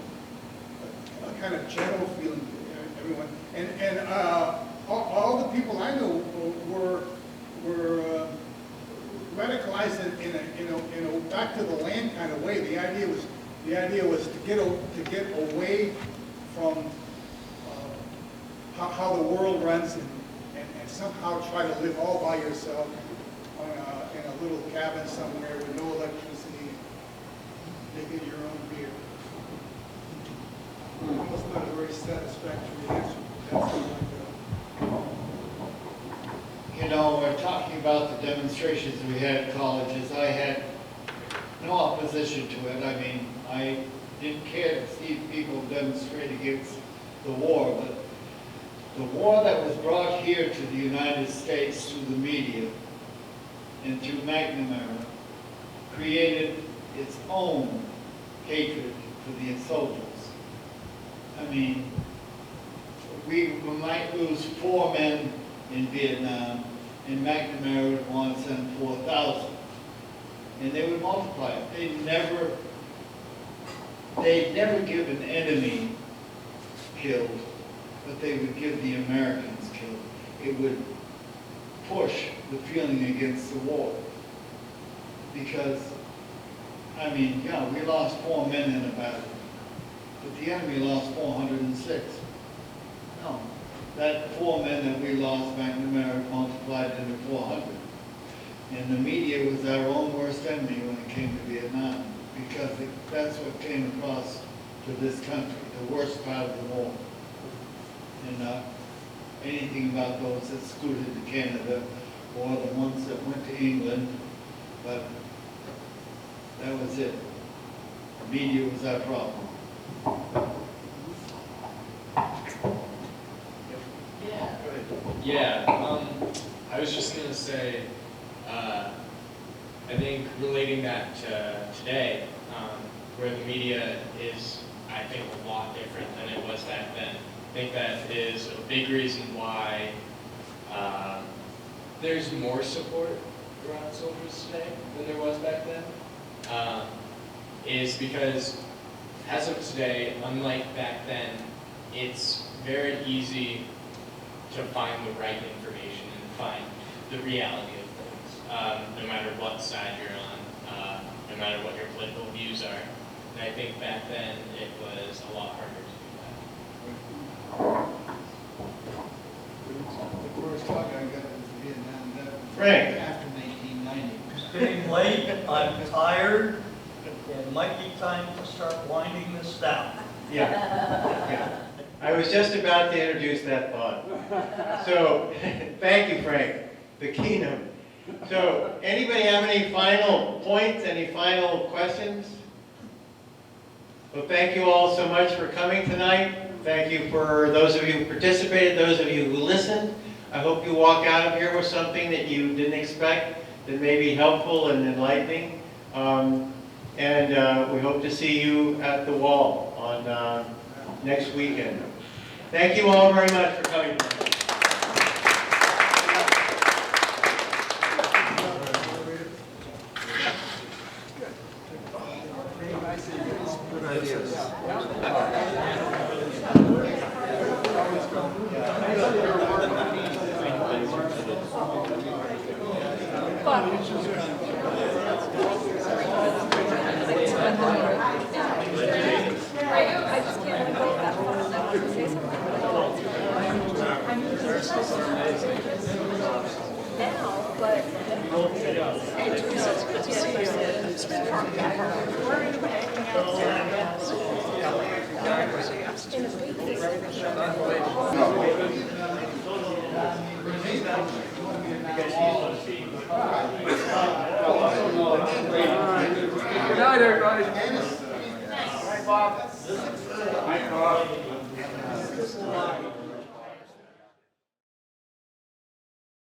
kind of general feeling to everyone. And all the people I know were radicalized in a back to the land kind of way. The idea was to get away from how the world runs and somehow try to live all by yourself in a little cabin somewhere with no electricity, making your own beer. That's not a very satisfactory answer. You know, we're talking about the demonstrations we had at colleges. I had no opposition to it. I mean, I didn't care to see people demonstrate against the war, but the war that was brought here to the United States through the media and through McNamara created its own hatred for the soldiers. I mean, we might lose 4 men in Vietnam, and McNamara would want to send 4,000. And they would multiply it. They'd never give an enemy killed, but they would give the Americans killed. It would push the feeling against the war. Because, I mean, yeah, we lost 4 men in a battle, but the enemy lost 406. No, that 4 men that we lost, McNamara multiplied into 400. And the media was our own worst enemy when it came to Vietnam, because that's what came across to this country, the worst part of the war. And anything about those excluded to Canada or the ones that went to England. But That was it. Media was our problem. Yeah, I was just gonna say, I think relating that to today, where the media is, I think, a lot different than it was back then. I think that is a big reason why there's more support around soldiers today than there was back then. Is because as of today, unlike back then, it's very easy to find the right information and find the reality of things, no matter what side you're on, no matter what your political views are. And I think back then it was a lot harder to do that. The first talk I got was Vietnam veterans. Frank. After 1990. It's getting late, I'm tired, it might be time to start winding this down. Yeah. I was just about to introduce that thought. So, thank you, Frank, the keynote. So, anybody have any final points, any final questions? Well, thank you all so much for coming tonight. Thank you for those of you who participated, those of you who listened. I hope you walk out of here with something that you didn't expect, that may be helpful and enlightening. And we hope to see you at the wall on next weekend. Thank you all very much for coming tonight. Good ideas. Good night, everybody. Hi, Bob. Hi, Bob.